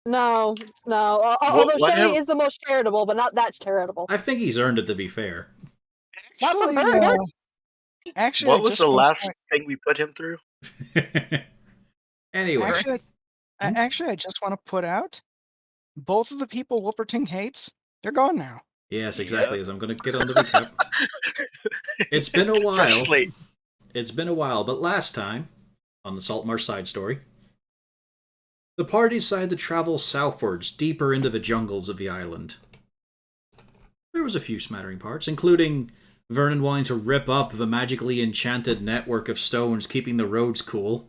No, no. Although Shelly is the most charitable, but not that charitable. I think he's earned it, to be fair. Not from Burger. Actually, what was the last thing we put him through? Anyway. Actually, I just want to put out, both of the people Whooperting hates, they're gone now. Yes, exactly. As I'm going to get on the recap. It's been a while. It's been a while, but last time, on the Saltmarsh side story, the party decided to travel southwards, deeper into the jungles of the island. There was a few smattering parts, including Vernon wanting to rip up the magically enchanted network of stones keeping the roads cool.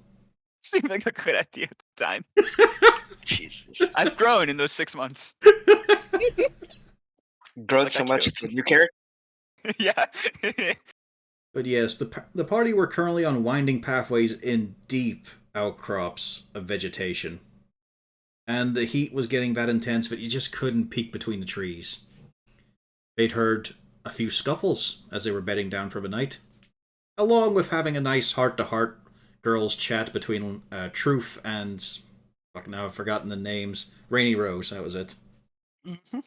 Seemed like a good idea at the time. Jesus. I've grown in those 6 months. Grown so much, it's a new character? Yeah. But yes, the party were currently on winding pathways in deep outcrops of vegetation. And the heat was getting that intense that you just couldn't peek between the trees. They'd heard a few scuffles as they were bedding down for the night, along with having a nice heart-to-heart girls' chat between Truth and... fuck, now I've forgotten the names. Rainy Rose, that was it. Mm-hmm.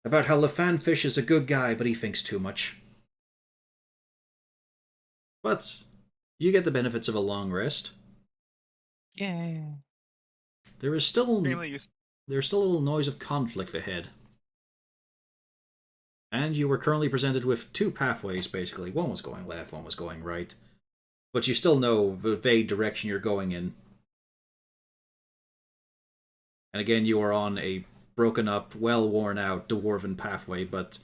About how LeFanfish is a good guy, but he thinks too much. But you get the benefits of a long rest. Yeah. There's still a little noise of conflict ahead. And you were currently presented with two pathways, basically. One was going left, one was going right. But you still know the vague direction you're going in. And again, you are on a broken up, well worn out, dwarven pathway, but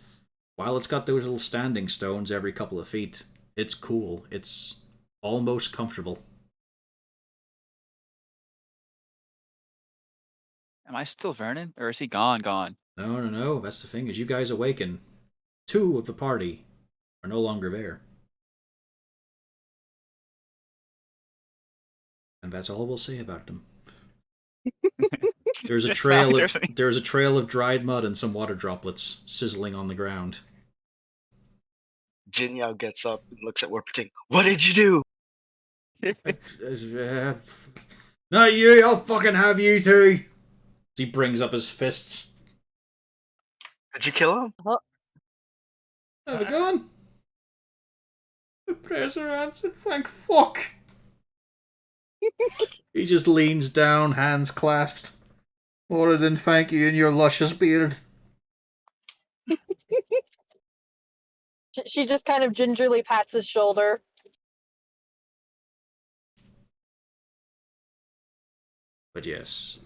while it's got those little standing stones every couple of feet, it's cool. It's almost comfortable. Am I still Vernon? Or is he gone? No. That's the thing. As you guys awaken, two of the party are no longer there. And that's all we'll say about them. There's a trail of dried mud and some water droplets sizzling on the ground. Jinyao gets up and looks at Whooperting. What did you do? Not you, I'll fucking have you two. He brings up his fists. Did you kill him? Have a gun. The prayers are answered, thank fuck. He just leans down, hands clasped. More than thank you in your luscious beard. She just kind of gingerly pats his shoulder. But yes.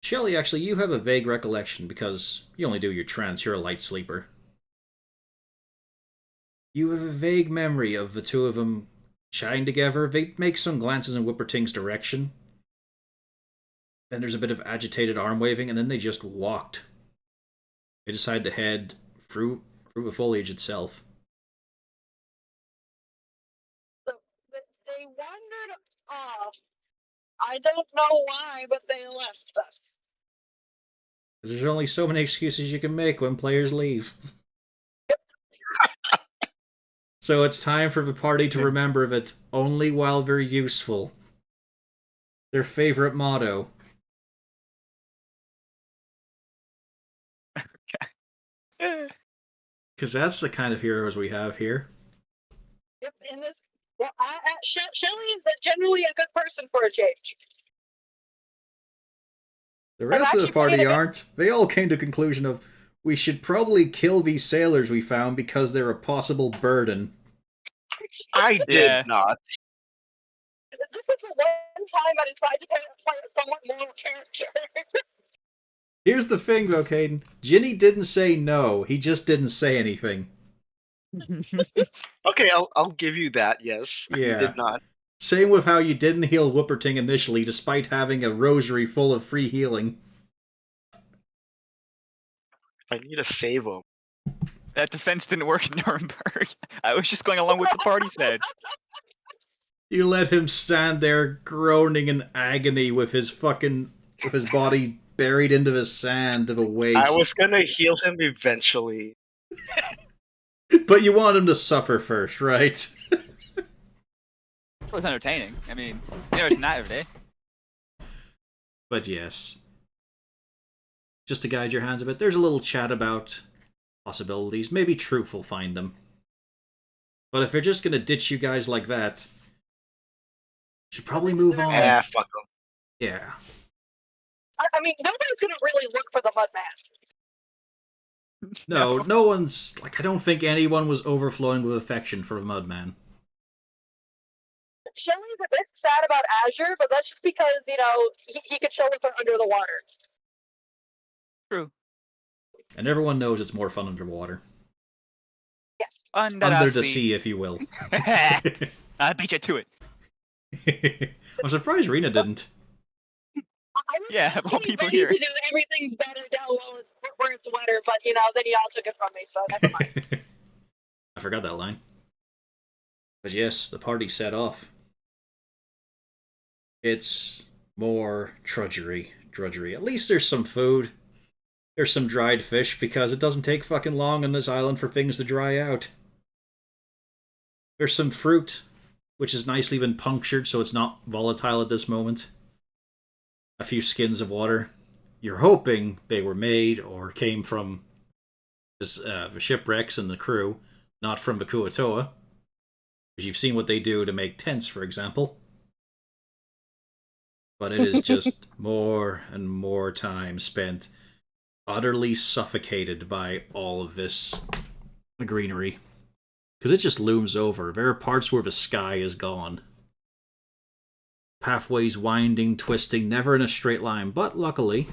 Shelley, actually, you have a vague recollection because you only do your trance, you're a light sleeper. You have a vague memory of the two of them chatting together. They make some glances in Whooperting's direction. Then there's a bit of agitated arm waving, and then they just walked. They decide to head through the foliage itself. So they wandered off. I don't know why, but they left us. Because there's only so many excuses you can make when players leave. So it's time for the party to remember that only while they're useful. Their favorite motto. Because that's the kind of heroes we have here. Yep, in this. Well, Shelly is generally a good person for a change. The rest of the party aren't. They all came to the conclusion of, we should probably kill these sailors we found because they're a possible burden. I did not. This is the one time I decided to play a somewhat moral character. Here's the thing, though, Caden. Ginny didn't say no. He just didn't say anything. Okay, I'll give you that, yes. Yeah. You did not. Same with how you didn't heal Whooperting initially, despite having a rosary full of free healing. I need to save him. That defense didn't work in Nuremberg. I was just going along with the party said. You let him stand there groaning in agony with his body buried into the sand of a waste. I was gonna heal him eventually. But you want him to suffer first, right? It was entertaining. I mean, it's not every day. But yes. Just to guide your hands a bit, there's a little chat about possibilities. Maybe Troop will find them. But if they're just gonna ditch you guys like that, you should probably move on. Ah, fuck them. Yeah. I mean, nobody's gonna really look for the Mudman. No one's... Like, I don't think anyone was overflowing with affection for a Mudman. Shelly's a bit sad about Azure, but that's just because, he could chill with her under the water. True. And everyone knows it's more fun underwater. Yes. Under the sea, if you will. I beat you to it. I'm surprised Rena didn't. Yeah, of all people ready here. to do everything's better down low where it's wetter, but, then y'all took it from me, so never mind. I forgot that line. But yes, the party set off. It's more drudgery. At least there's some food. There's some dried fish, because it doesn't take fucking long on this island for things to dry out. There's some fruit, which has nicely been punctured so it's not volatile at this moment. A few skins of water. You're hoping they were made or came from the shipwrecks and the crew, not from the Kuatoa. Because you've seen what they do to make tents, for example. But it is just more and more time spent utterly suffocated by all of this greenery. Because it just looms over. There are parts where the sky is gone. Pathways winding, twisting, never in a straight line. But luckily,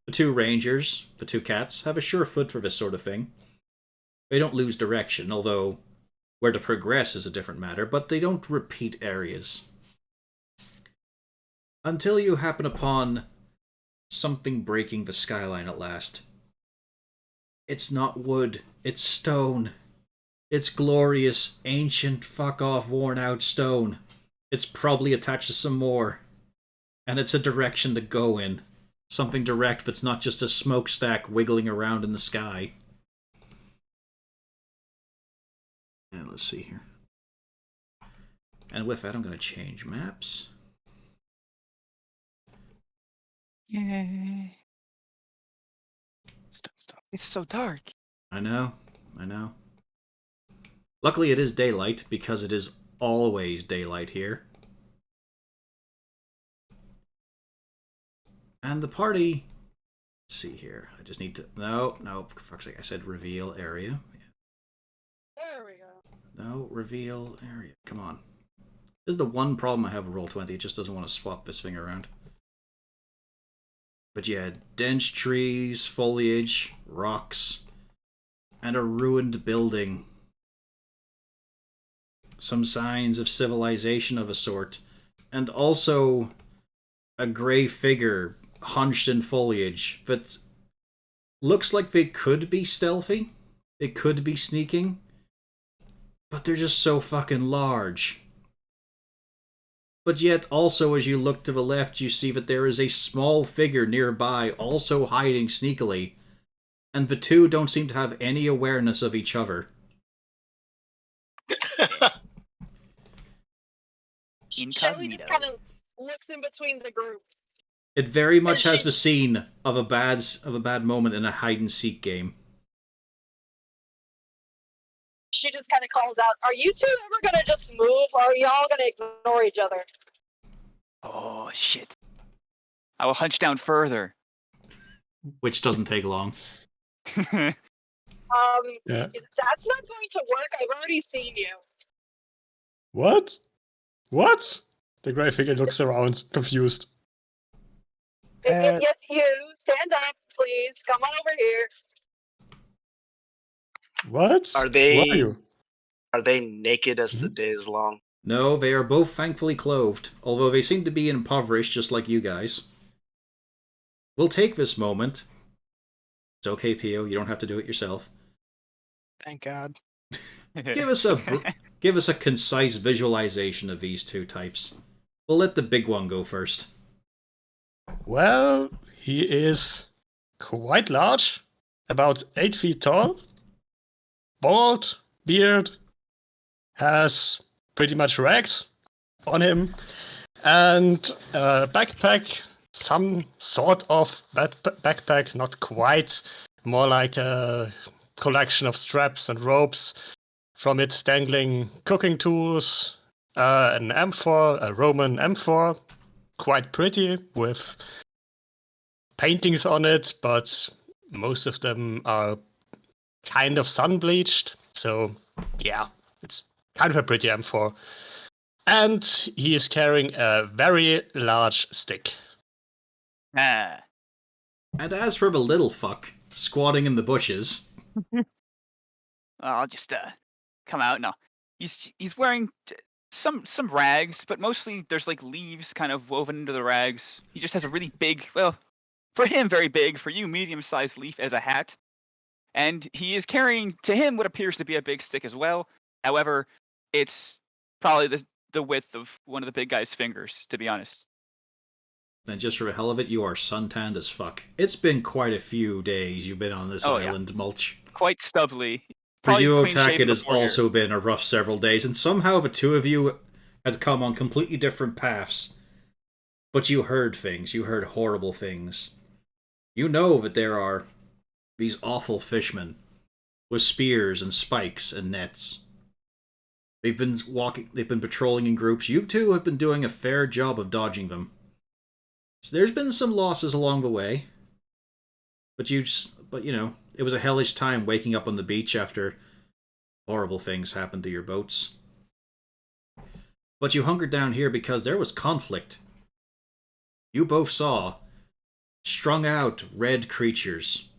the two rangers, the two cats, have a sure foot for this sort of thing. They don't lose direction, although where to progress is a different matter, but they don't repeat areas. Until you happen upon something breaking the skyline at last. It's not wood, it's stone. It's glorious, ancient, fuck-off, worn-out stone. It's probably attached to some more. And it's a direction to go in. Something direct that's not just a smokestack wiggling around in the sky. And let's see here. And with that, I'm going to change maps. Yay. Stop. It's so dark. I know. Luckily it is daylight, because it is always daylight here. And the party... Let's see here. I just need to... No, for fuck's sake, I said reveal area. There we go. No, reveal area. Come on. This is the one problem I have with Roll20. It just doesn't want to swap this thing around. But yeah, dense trees, foliage, rocks, and a ruined building. Some signs of civilization of a sort. And also a grey figure hunched in foliage that looks like they could be stealthy. They could be sneaking. But they're just so fucking large. But yet, also, as you look to the left, you see that there is a small figure nearby, also hiding sneakily. And the two don't seem to have any awareness of each other. Shelly just kind of looks in between the group. It very much has the scene of a bad moment in a hide-and-seek game. She just kind of calls out, "Are you two ever gonna just move, or are y'all gonna ignore each other?" Oh, shit. I will hunch down further. Which doesn't take long. Yeah. That's not going to work. I've already seen you. What? What? The grey figure looks around, confused. Yes, you. Stand up, please. Come on over here. What? Are they? Who are you? Are they naked as the day is long? No, they are both thankfully clothed, although they seem to be impoverished just like you guys. We'll take this moment. It's okay, Pio, you don't have to do it yourself. Thank God. Give us a concise visualization of these two types. We'll let the big one go first. Well, he is quite large, about 8 feet tall, bald, beard, has pretty much rags on him, and a backpack some sort of backpack, not quite, more like a collection of straps and ropes. From it dangling cooking tools, an amphor, a Roman amphor, quite pretty, with paintings on it, but most of them are kind of sun-bleached. So, yeah, it's kind of a pretty amphor. And he is carrying a very large stick. Ah. And as for the little fuck squatting in the bushes, I'll just come out now. He's wearing some rags, but mostly there's like leaves kind of woven into the rags. He just has a really big, well, for him very big, for you medium-sized leaf as a hat. And he is carrying to him what appears to be a big stick as well. However, it's probably the width of one of the big guy's fingers, to be honest. and just for the hell of it, you are suntanned as fuck. It's been quite a few days you've been on this island, Mulch. Quite stubbly. For Probably you, clean Otak, shaven it has before here. also been a rough several days, and somehow the two of you had come on completely different paths. But you heard things. You heard horrible things. You know that there are these awful fishmen with spears and spikes and nets. They've been patrolling in groups. You two have been doing a fair job of dodging them. So there's been some losses along the way. But you know, it was a hellish time waking up on the beach after horrible things happened to your boats. But you hunkered down here because there was conflict. You both saw strung out red creatures,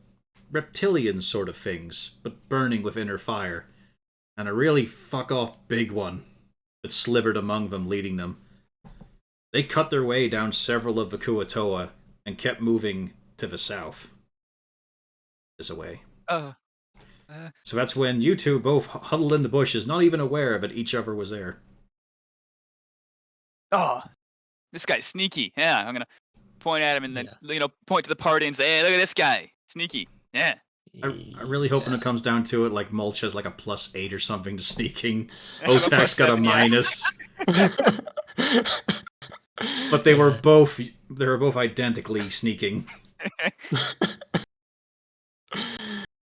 reptilian sort of things, but burning with inner fire, and a really fuck-off big one that slivered among them, leading them. They cut their way down several of the Kuatoa and kept moving to the south. This away. So that's when you two both huddled in the bushes, not even aware that each other was there. Oh, this guy's sneaky. Yeah, I'm gonna point at him and then point to the party and say, "Hey, look at this guy, sneaky." Yeah. I really hope when it comes down to it, like Mulch has like a +8 or something to sneaking. Otak's got a minus. But they were both identically sneaking.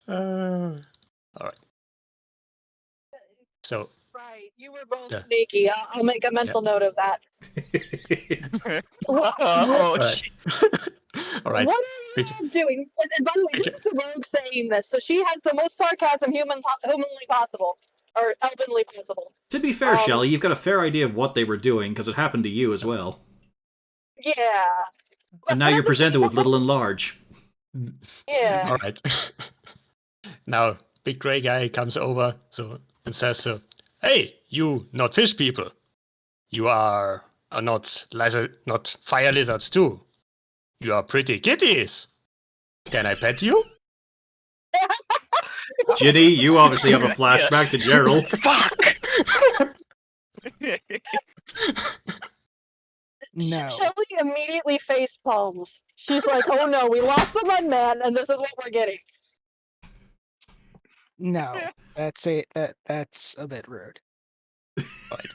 All right. So. Right, you were both sneaky. I'll make a mental note of that. Oh, shit. All right. What are you doing? And by the way, this is the rogue saying this, so she has the most sarcasm humanly possible, or elvenly possible. To be fair, Shelley, you've got a fair idea of what they were doing, because it happened to you as well. Yeah. And now you're presented with little and large. Yeah. All right. Now, big gray guy comes over and says, "Hey, you not fish people. You are not fire lizards too. You are pretty kitties. Can I pet you?" Ginny, you obviously have a flashback to Gerald. Fuck! No. Shelly immediately face palms. She's like, "Oh no, we lost the mud man, and this is what we're getting." No, that's a bit rude. Right.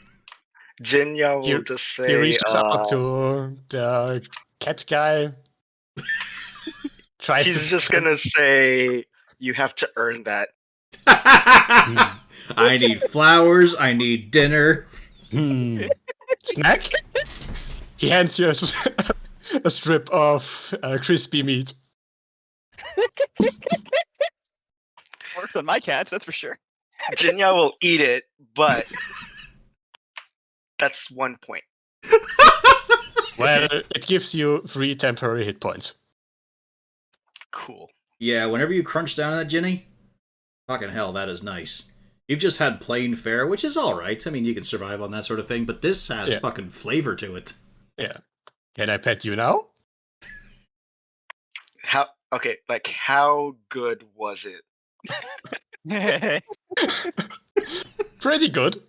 Jinya will just say, He reaches up to the cat guy. he's just gonna say, "You have to earn that." I need flowers, I need dinner. Snack? He hands you a strip of crispy meat. Works on my cats, that's for sure. Jinya will eat it, but that's 1 point. Well, it gives you 3 temporary hit points. Cool. Yeah, whenever you crunch down on that, Ginny, fucking hell, that is nice. You've just had plain fare, which is alright. I mean, you can survive on that sort of thing, but this has fucking flavor to it. Yeah. Can I pet you now? How good was it? Pretty good.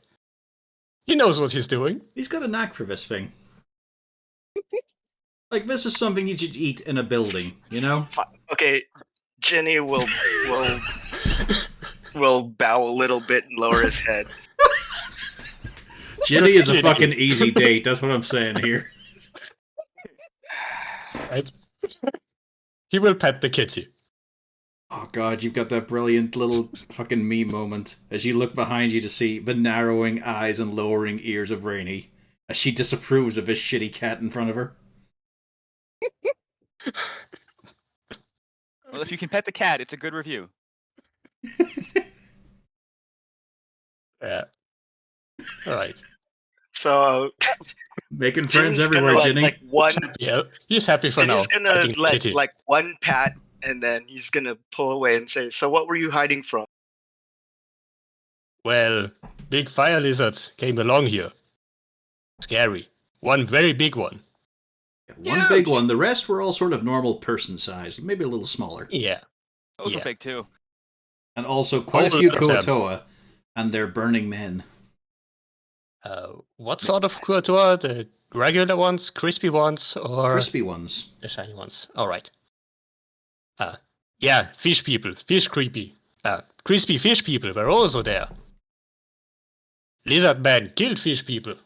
He knows what he's doing. He's got a knack for this thing. Like, this is something you should eat in a building, you know? Okay, Jenny will bow a little bit and lower his head. Ginny is a fucking easy date, that's what I'm saying here. Right? He will pet the kitty. Oh god, you've got that brilliant little fucking meme moment as you look behind you to see the narrowing eyes and lowering ears of Rainey as she disapproves of his shitty cat in front of her. Well, if you can pet the cat, it's a good review. Yeah. All right. So Making friends Jin's everywhere, gonna Ginny. like one. Yeah, he's happy for now. He's gonna petting the let kitty. like one pat, and then he's gonna pull away and say, "So what were you hiding from?" Well, big fire lizards came along here. Scary. One very big one. One big one. The rest were all sort of normal person size, maybe a little smaller. Yeah. Those Yeah. were big too. And also quite a All few of them. Kuatoa, and they're burning men. What sort of Kuatoa? The regular ones, crispy ones, or Crispy ones. the shiny ones? All right. Yeah, fish people, fish creepy. Crispy fish people were also there. Lizard man killed fish people.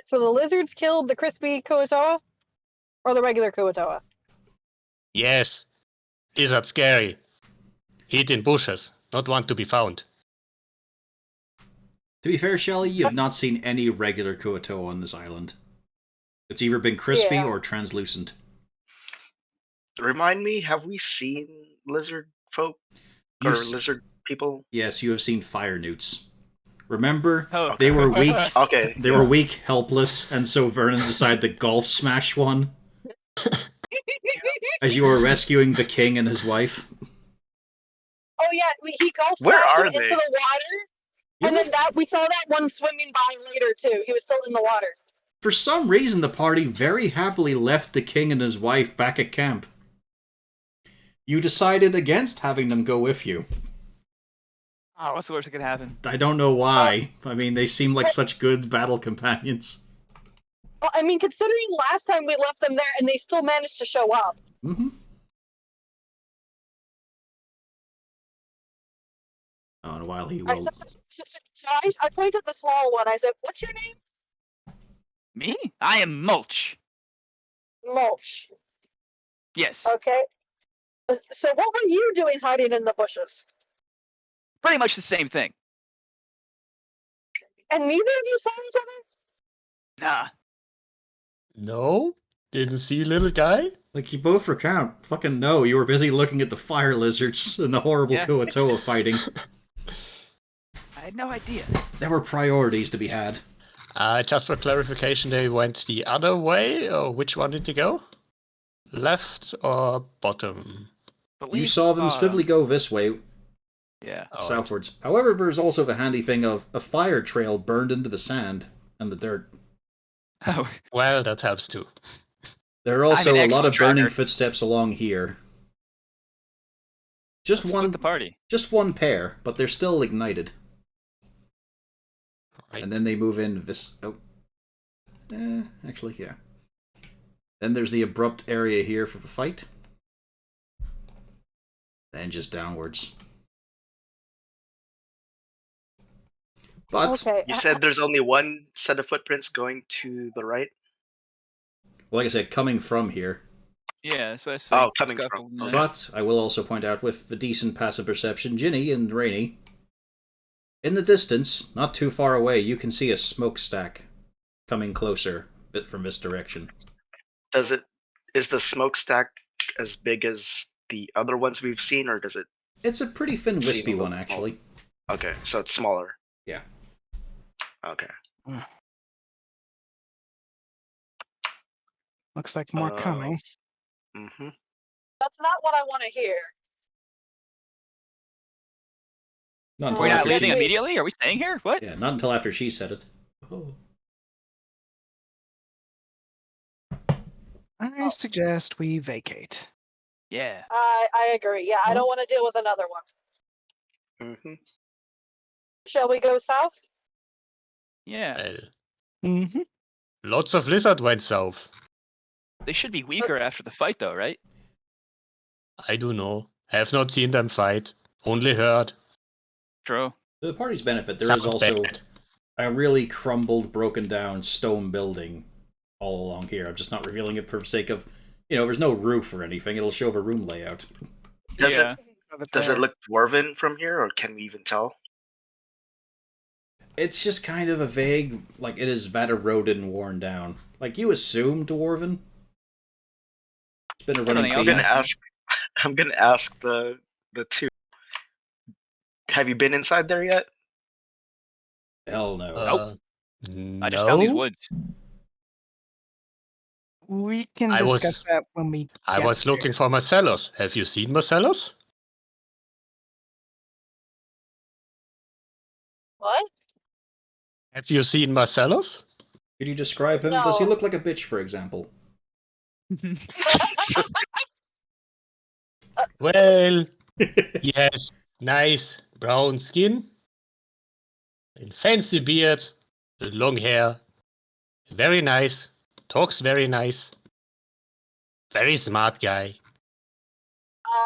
So the lizards killed the crispy Kuatoa? Or the regular Kuatoa? Yes. Lizard scary. Hid in bushes, not want to be found. To be fair, Shelley, you have not seen any regular Kuatoa on this island. It's either been crispy Yeah. or translucent. Remind me, have we seen lizard folk or You've s- lizard people? Yes, you have seen fire newts. Remember, Oh, they were weak. Okay. They were weak, helpless, and so Vernon decided to golf smash one as you were rescuing the king and his wife. Oh yeah, he golf Where smashed are him into they? the water, You and know, then we saw that one swimming by later too. He was still in the water. for some reason, the party very happily left the king and his wife back at camp. You decided against having them go with you. oh, what's the worst that could happen? I don't know why. I mean, they seem like such good battle companions. Well, I mean, considering last time we left them there, and they still managed to show up. Mm-hmm. Oh, and while he Alright, will... so I pointed at the small one. I said, "What's your name?" Me? I am Mulch. Mulch. Yes, Okay. So what were you doing hiding in the bushes? pretty much the same thing. And neither of you saw each other? Nah. No? Didn't see little guy? Like, you both recount. Fucking no, you were busy looking at the fire lizards and the horrible Yeah. Kuatoa fighting. I had no idea. There were priorities to be had. Just for clarification, they went the other way, or which one did they go? Left or bottom? You Believe saw them bottom. swiftly go this way, Yeah. Alright. southwards. However, there's also the handy thing of a fire trail burned into the sand and the dirt. Oh, Well, that helps too. There are also an a lot of excellent burning tracker. footsteps along here. Just let's one, split the party. just one pair, but they're still ignited. Right. And then they move in this. Oh, actually, yeah. Then there's the abrupt area here for the fight. Then just downwards. But Okay. You said there's only one set of footprints going to the right. like I said, coming from here. Yeah, so that's Oh, coming from, okay. But I will also point out, with the decent passive perception, Ginny and Rainey, in the distance, not too far away, you can see a smokestack coming closer, a bit from this direction. Is the smokestack as big as the other ones we've seen, or does it? It's a pretty thin, Seem wispy a one, little actually. Okay, so it's smaller. Yeah. Okay. Looks like more coming. Mm-hmm. That's not what I want to hear. Not Are until we not after leaving she... immediately? Are we staying here? What? Yeah, not until after she said it. Oh. I suggest we vacate. Yeah. I agree. Yeah, I don't want to deal with another one. Mm-hmm. Shall we go south? Yeah. Mm-hmm. Lots of lizard went south. They should be weaker after the fight, though, right? I do know. Have not seen them fight. Only heard. True. For the party's benefit, there Sounds is also bad. a really crumbled, broken down stone building all along here. I'm just not revealing it for the sake of, there's no roof or anything. It'll show the room layout. Does yeah. Does it look dwarven from here, or can we even tell? It's just kind of a vague, like, it is that eroded and worn down. Like, you assume dwarven. It's been a running Everything else, theme. I'm gonna ask the two. Have you been inside there yet? Hell no. I just found these No. woods. We can I was- discuss that when we. I get was there. looking for Marcellus. Have you seen Marcellus? What? Have you seen Marcellus? Could you describe him? Does he No. look like a bitch, for example? Well, he has nice brown skin, a fancy beard, long hair, very nice, talks very nice, very smart guy.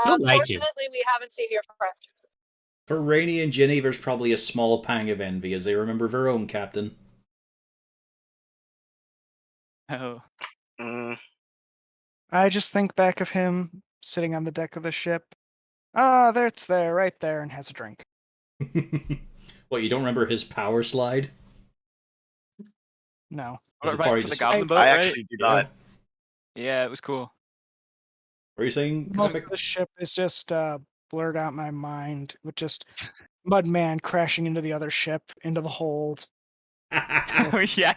Don't like him. Unfortunately, we haven't seen your friend. For Rainey and Ginny, there's probably a small pang of envy as they remember their own captain. Oh. Mm, I just think back of him sitting on the deck of the ship. Ah, there it's there, right there, and has a drink. What, you don't remember his power slide? No. Is it Right probably to the just- goblin boat, I right? actually do not. Yeah, it was cool. What are you saying? Most Epic? of the ship is just blurred out in my mind with just Mudman crashing into the other ship, into the hold. Oh yeah,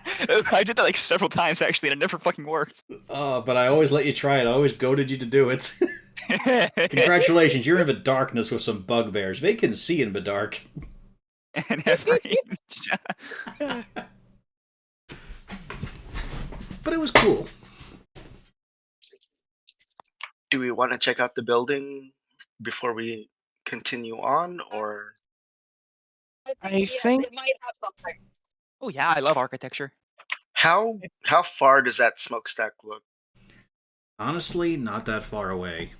I did that like several times actually, and it never fucking worked. Oh, but I always let you try it. I always goaded you to do it. Congratulations, you're in the darkness with some bugbears. They can see in the dark. And have range. But it was cool. Do we want to check out the building before we continue on, or I Yes, think- it might have something. Oh yeah, I love architecture. how far does that smokestack look? Honestly, not that far away.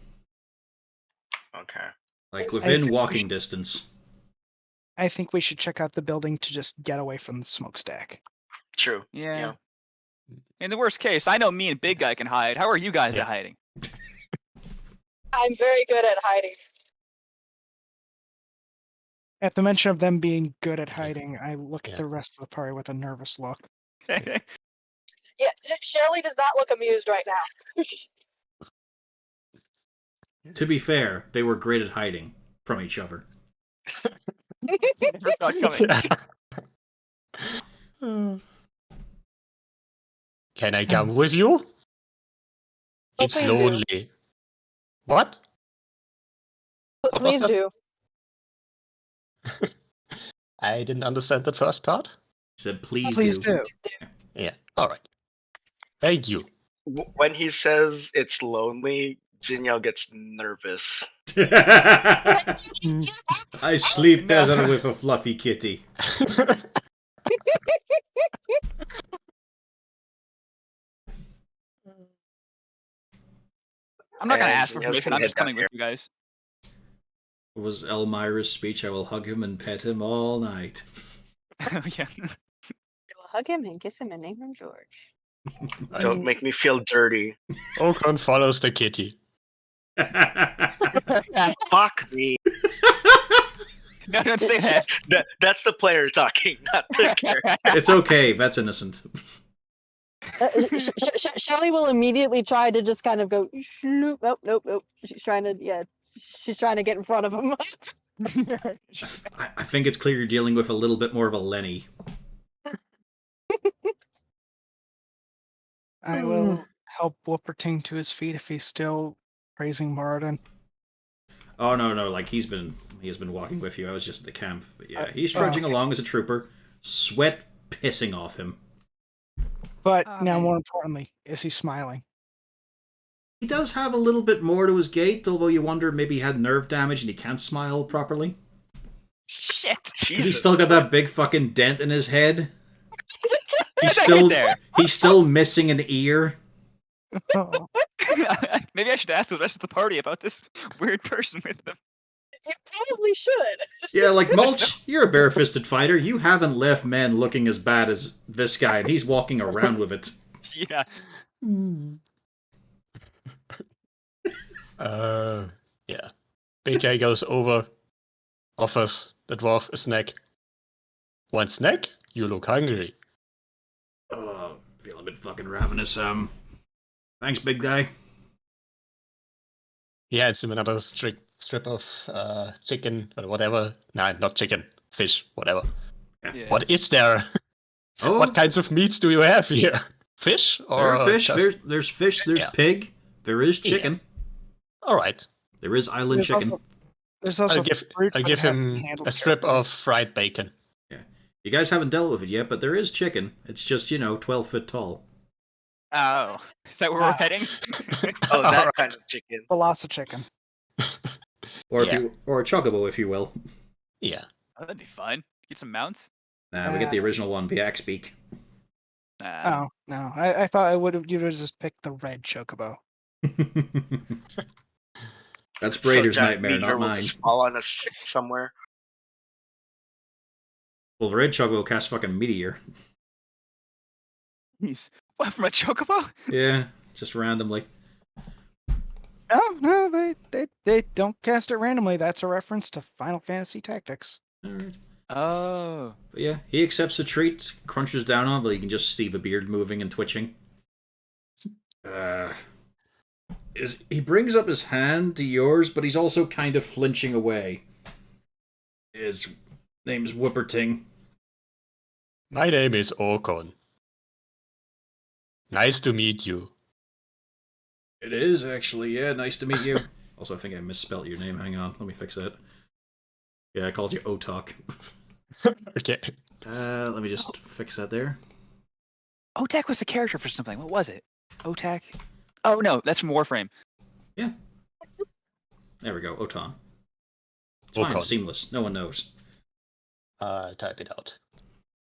Okay. Like, think within we walking should- distance. I think we should check out the building to just get away from the smokestack. True. Yeah. In the worst case, I know me and Big Guy can hide. How are you guys Yeah. at hiding? I'm very good at hiding. At the mention of them being good at hiding, I look Yeah. at the rest of the party with a nervous look. Yeah, Shirley does not look amused right now. To be fair, they were great at hiding from each other. Never saw it coming. Can I come with you? Oh, It's please do. lonely. What? What was Please that? do. I didn't understand that first part. He said, please, Please do. do. Yeah. All right. Thank you. When he says it's lonely, Jinyao gets nervous. I sleep No. better with a fluffy kitty. I'm not gonna And ask for Jinyao's permission. gonna I'm just head down coming with you guys. Was Elmira's speech, I will hug him and pet him all night. Yeah. You'll hug him and kiss him and name him George. Don't make me feel dirty. Okan follows the kitty. Fuck me. No, don't say that. That's the player talking, not the character. It's okay, that's innocent. Shelley will immediately try to just kind of go, "Shloop." Nope. She's trying to get in front of him. I think it's clear you're dealing with a little bit more of a Lenny. I will help Whooperting to his feet if he's still praising Moradin. Oh no, like he has been walking with you. I was just at the camp. But yeah, he's trudging along as a trooper, sweat pissing off him. But Oh, now, man. more importantly, is he smiling? He does have a little bit more to his gait, although you wonder maybe he had nerve damage and he can't smile properly. Shit. Because Jesus. he's still got that big fucking dent in his head. He's How'd I get still there? he's still missing an ear. Oh, Maybe I should ask the rest of the party about this weird person with them. You probably should. Yeah, like, Mulch, you're a bare-fisted fighter. You haven't left men looking as bad as this guy, and he's walking around with it. Yeah. Yeah. Big guy goes over, offers the dwarf a snack. One snack? You look hungry. Oh, feeling a bit fucking ravenous. Thanks, big guy. He hands him another strip of chicken or whatever. Nah, not chicken. Fish, whatever. Yeah. What is there? Oh, What kinds of meats do you have here? Fish? there Or are fish. just- There's fish. There's Yeah. pig. There is chicken. All right. There is island There's chicken. There's also I'll give fruit, I'll but give it has to be him handled a strip carefully. of fried bacon. You guys haven't dealt with it yet, but there is chicken. It's just, 12 foot tall. Oh, is that where we're Ah. heading? Oh, that Alright. kind of chicken. Velocity chicken. Or Yeah. or a chocobo, if you will. Yeah. Oh, that'd be fun. Get some mounts. Nah, we get the original one, the Axbeak. Oh no, I thought you'd have just picked the red chocobo. That's So Brader's Jack nightmare, Meteor not will mine. just fall on us somewhere. Well, the red chocobo casts fucking meteor. Jeez. What, from a chocobo? Yeah, just randomly. No, they don't cast it randomly. That's a reference to Final Fantasy Tactics. Alright. Oh. But yeah, he accepts the treat, crunches down on it, but you can just see the beard moving and twitching. He brings up his hand to yours, but he's also kind of flinching away. His name's Whipperting. My name is Orkon. Nice to meet you. It is, actually, yeah, nice to meet you. Also, I think I misspelt your name, hang on, let me fix that. Yeah, I called you Otak. Okay. Let me just fix that there. Otak was a character for something. What was it? Otak? Oh no, that's from Warframe. There we go, Otan. It's fine, Okan. seamless, no one knows. Type it out.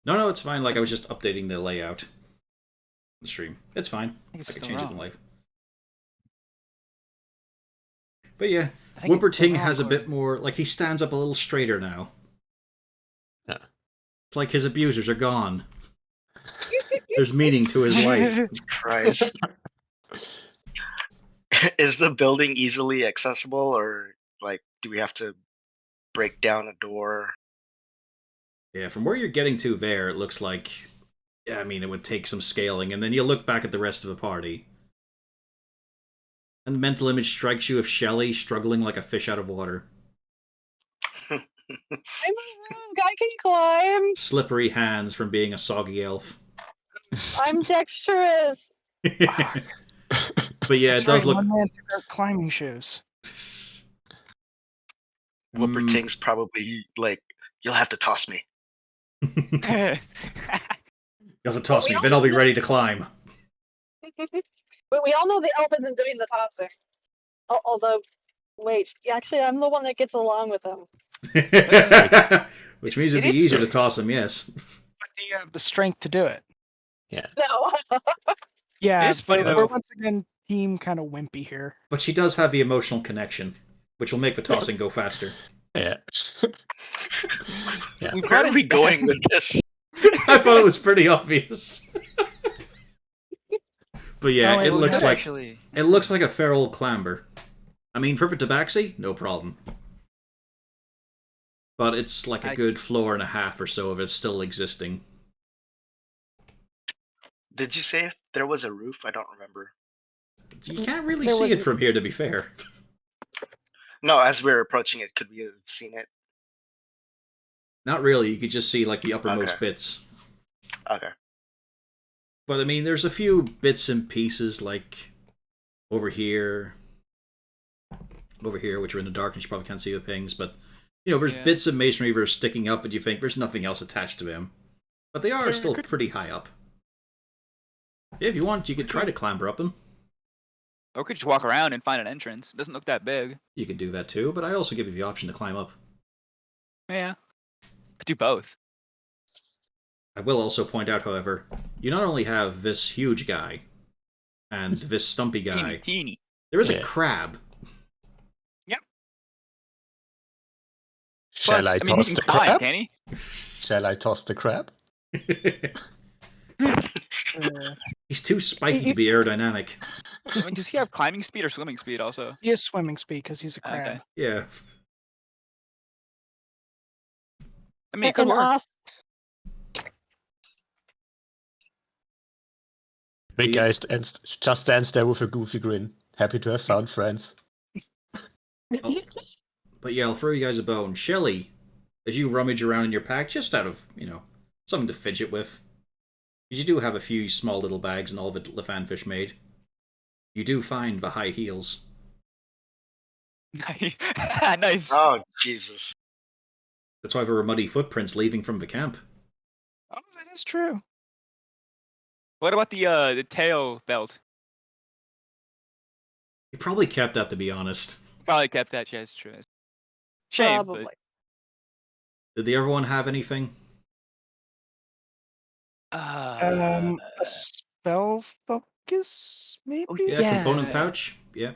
No, it's fine, like I was just updating the layout. The stream. It's fine. I think it's I can still change it wrong. in live. But yeah, I think it's still Whipperting wrong, has a Corey. bit more, like, he stands up a little straighter now. Yeah. It's like his abusers are gone. There's meaning to his life. Christ. Is the building easily accessible, or like do we have to break down a door? Yeah, from where you're getting to there, it looks like, yeah, I mean, it would take some scaling, and then you look back at the rest of the party. And the mental image strikes you of Shelley struggling like a fish out of water. I'm a rogue. I can climb. Slippery hands from being a soggy elf. I'm dexterous. But yeah, it does look... One man took out climbing shoes. Whipperting's probably like, you'll have to toss me. You'll have to toss me, then I'll be ready to climb. But we all know the elf isn't doing the tossing. Although, wait, actually, I'm the one that gets along with him. Which means it'd It be is easier to toss him, yes. But do you have the strength to do it? Yeah. No. Yeah, It is funny, but though. we're once again team kind of wimpy here. But she does have the emotional connection, which will make the tossing go faster. Yeah. Yeah. Where are we going with this? I thought it was pretty obvious. But yeah, Oh, it well, looks yeah, like actually. it looks like a feral clamber. I mean, for tabaxi, no problem. But it's like a good floor and a half or so of it still existing. Did you say if there was a roof? I don't remember. You can't really There see was it from here, to be fair. No, as we were approaching it, could we have seen it? Not really. You could just see like the uppermost Okay. bits. Okay. But I mean, there's a few bits and pieces like over here, which are in the darkness. You probably can't see the things, but there's Yeah. bits of masonry that are sticking up, and you think there's nothing else attached to them. But they are Sure, still good. pretty high up. Yeah, if you want, you could try to clamber up them. Or we could just walk around and find an entrance. It doesn't look that big. You could do that too, but I also give you the option to climb up. Yeah. Could do both. I will also point out, however, you not only have this huge guy and this stumpy guy, Teeny. there is a Yeah. crab. Yep. Shall I Plus, I mean, he toss can the climb, crab? can he? Shall I toss the crab? He's too spiky to be aerodynamic. I mean, does he have climbing speed or swimming speed also? He has swimming speed because he's a crab. Okay. Yeah. I mean, it could And work. Big Yeah. guy just stands there with a goofy grin. Happy to have found friends. But yeah, I'll throw you guys a bone. Shelly, as you rummage around in your pack, just out of, something to fidget with. Because you do have a few small little bags and all of it Lefanfish made. You do find the high heels. Nice. Oh Jesus! That's why there were muddy footprints leaving from the camp. Oh, that is true. What about the tail belt? You probably kept that, to be honest. Probably kept that. Yeah, it's true. Shame. Probably. But, Did the everyone have anything? A spell focus, maybe? Yeah, component pouch. Yeah.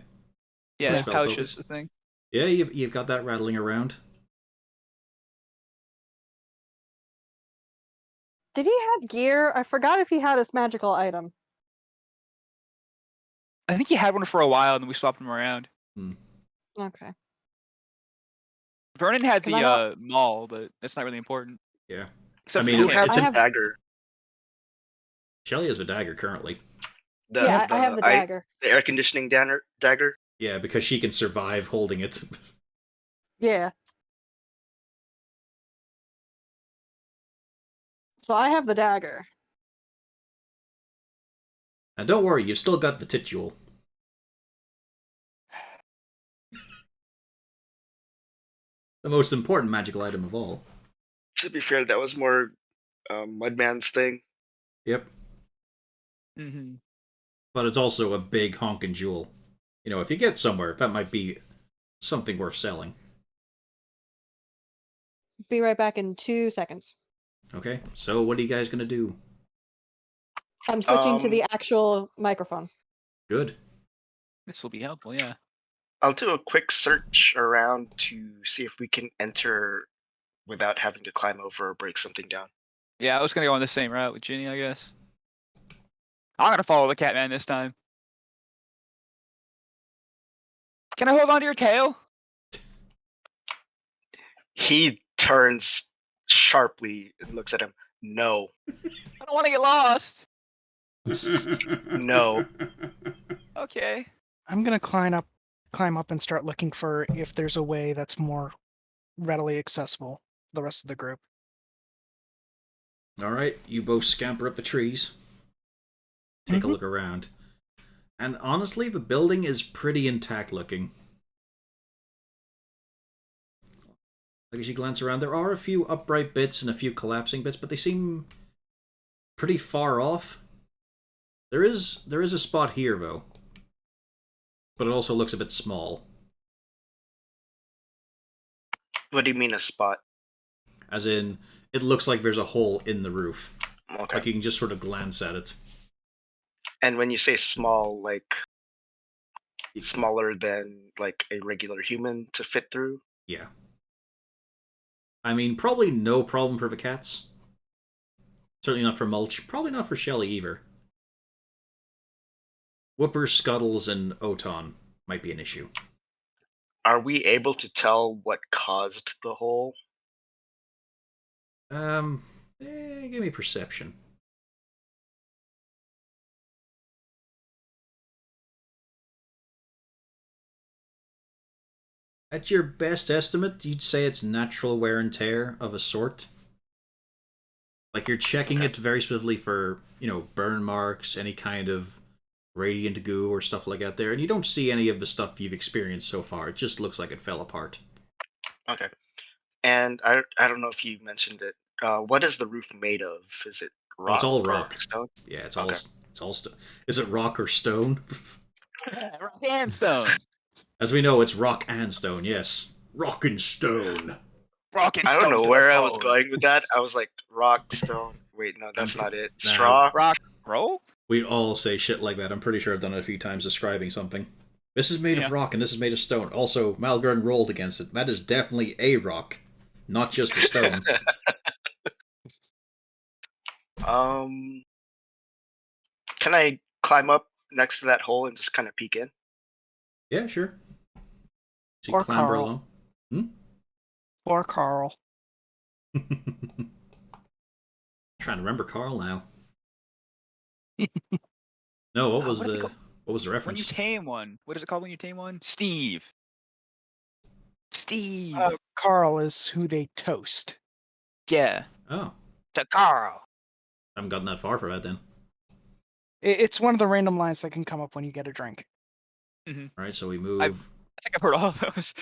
Yeah, spell pouch focus. is the thing. Yeah, you've got that rattling around. Did he have gear? I forgot if he had his magical item. I think he had one for a while, and then we swapped him around. Okay. Vernon had Can I the maul, but that's not really important. Yeah. Except I for mean, the Who cannon. has I a have- dagger? Shelly has the dagger currently. Yeah, I have the dagger. The air conditioning dagger. Yeah, because she can survive holding it. Yeah. So I have the dagger. And don't worry, you've still got the titule. The most important magical item of all. To be fair, that was more Mudman's thing. Yep. Mm-hmm. But it's also a big honkin' jewel. If you get somewhere, that might be something worth selling. Be right back in 2 seconds. Okay, so what are you guys gonna do? I'm switching to the actual microphone. Good. This will be helpful. Yeah. I'll do a quick search around to see if we can enter without having to climb over or break something down. Yeah, I was gonna go on the same route with Ginny, I guess. I'm gonna follow the Catman this time. Can I hold on to your tail? He turns sharply and looks at him. No. I don't want to get lost. No. Okay. I'm gonna climb up and start looking for if there's a way that's more readily accessible to the rest of the group. Alright, you both scamper up the trees. Take a look around. And honestly, the building is pretty intact looking. Like as you glance around, there are a few upright bits and a few collapsing bits, but they seem pretty far off. There is a spot here, though. But it also looks a bit small. What do you mean a spot? As in, it looks like there's a hole in the roof. Okay. Like you can just sort of glance at it. And when you say small, like smaller than like a regular human to fit through? Yeah. I mean, probably no problem for the cats. Certainly not for Mulch. Probably not for Shelly either. Whooper, Scuttles, and Oton might be an issue. Are we able to tell what caused the hole? Give me perception. At your best estimate, you'd say it's natural wear and tear of a sort. Like you're checking it very specifically for, burn marks, any kind of radiant goo or stuff like that there, and you don't see any of the stuff you've experienced so far. It just looks like it fell apart. Okay. And I don't know if you mentioned it. What is the roof made of? Is it rock? It's all or rock. Stone? Yeah, it's Okay. all stone. Is it rock or stone? Rock and stone. As we know, it's rock and stone. Yes, rock and stone. Rock and I stone. don't know to where the I was bone. going with that. I was like, rock, stone. Wait, no, that's not it. Nah. Straw? Rock roll. We all say shit like that. I'm pretty sure I've done it a few times describing something. This is made Yeah. of rock and this is made of stone. Also, Malgern rolled against it. That is definitely a rock. not just a stone. Can I climb up next to that hole and just kind of peek in? Yeah, sure. So you Or clamber Carl. along. Or Carl. Trying to remember Carl now. No, what was what do they the call- When you reference? tame one, what is it called when you tame one? Steve. Steve. Carl is who they toast. Yeah. Oh, To Carl. I haven't gotten that far for that then. It's one of the random lines that can come up when you get a drink. All right, so we move. I think I've heard all of those.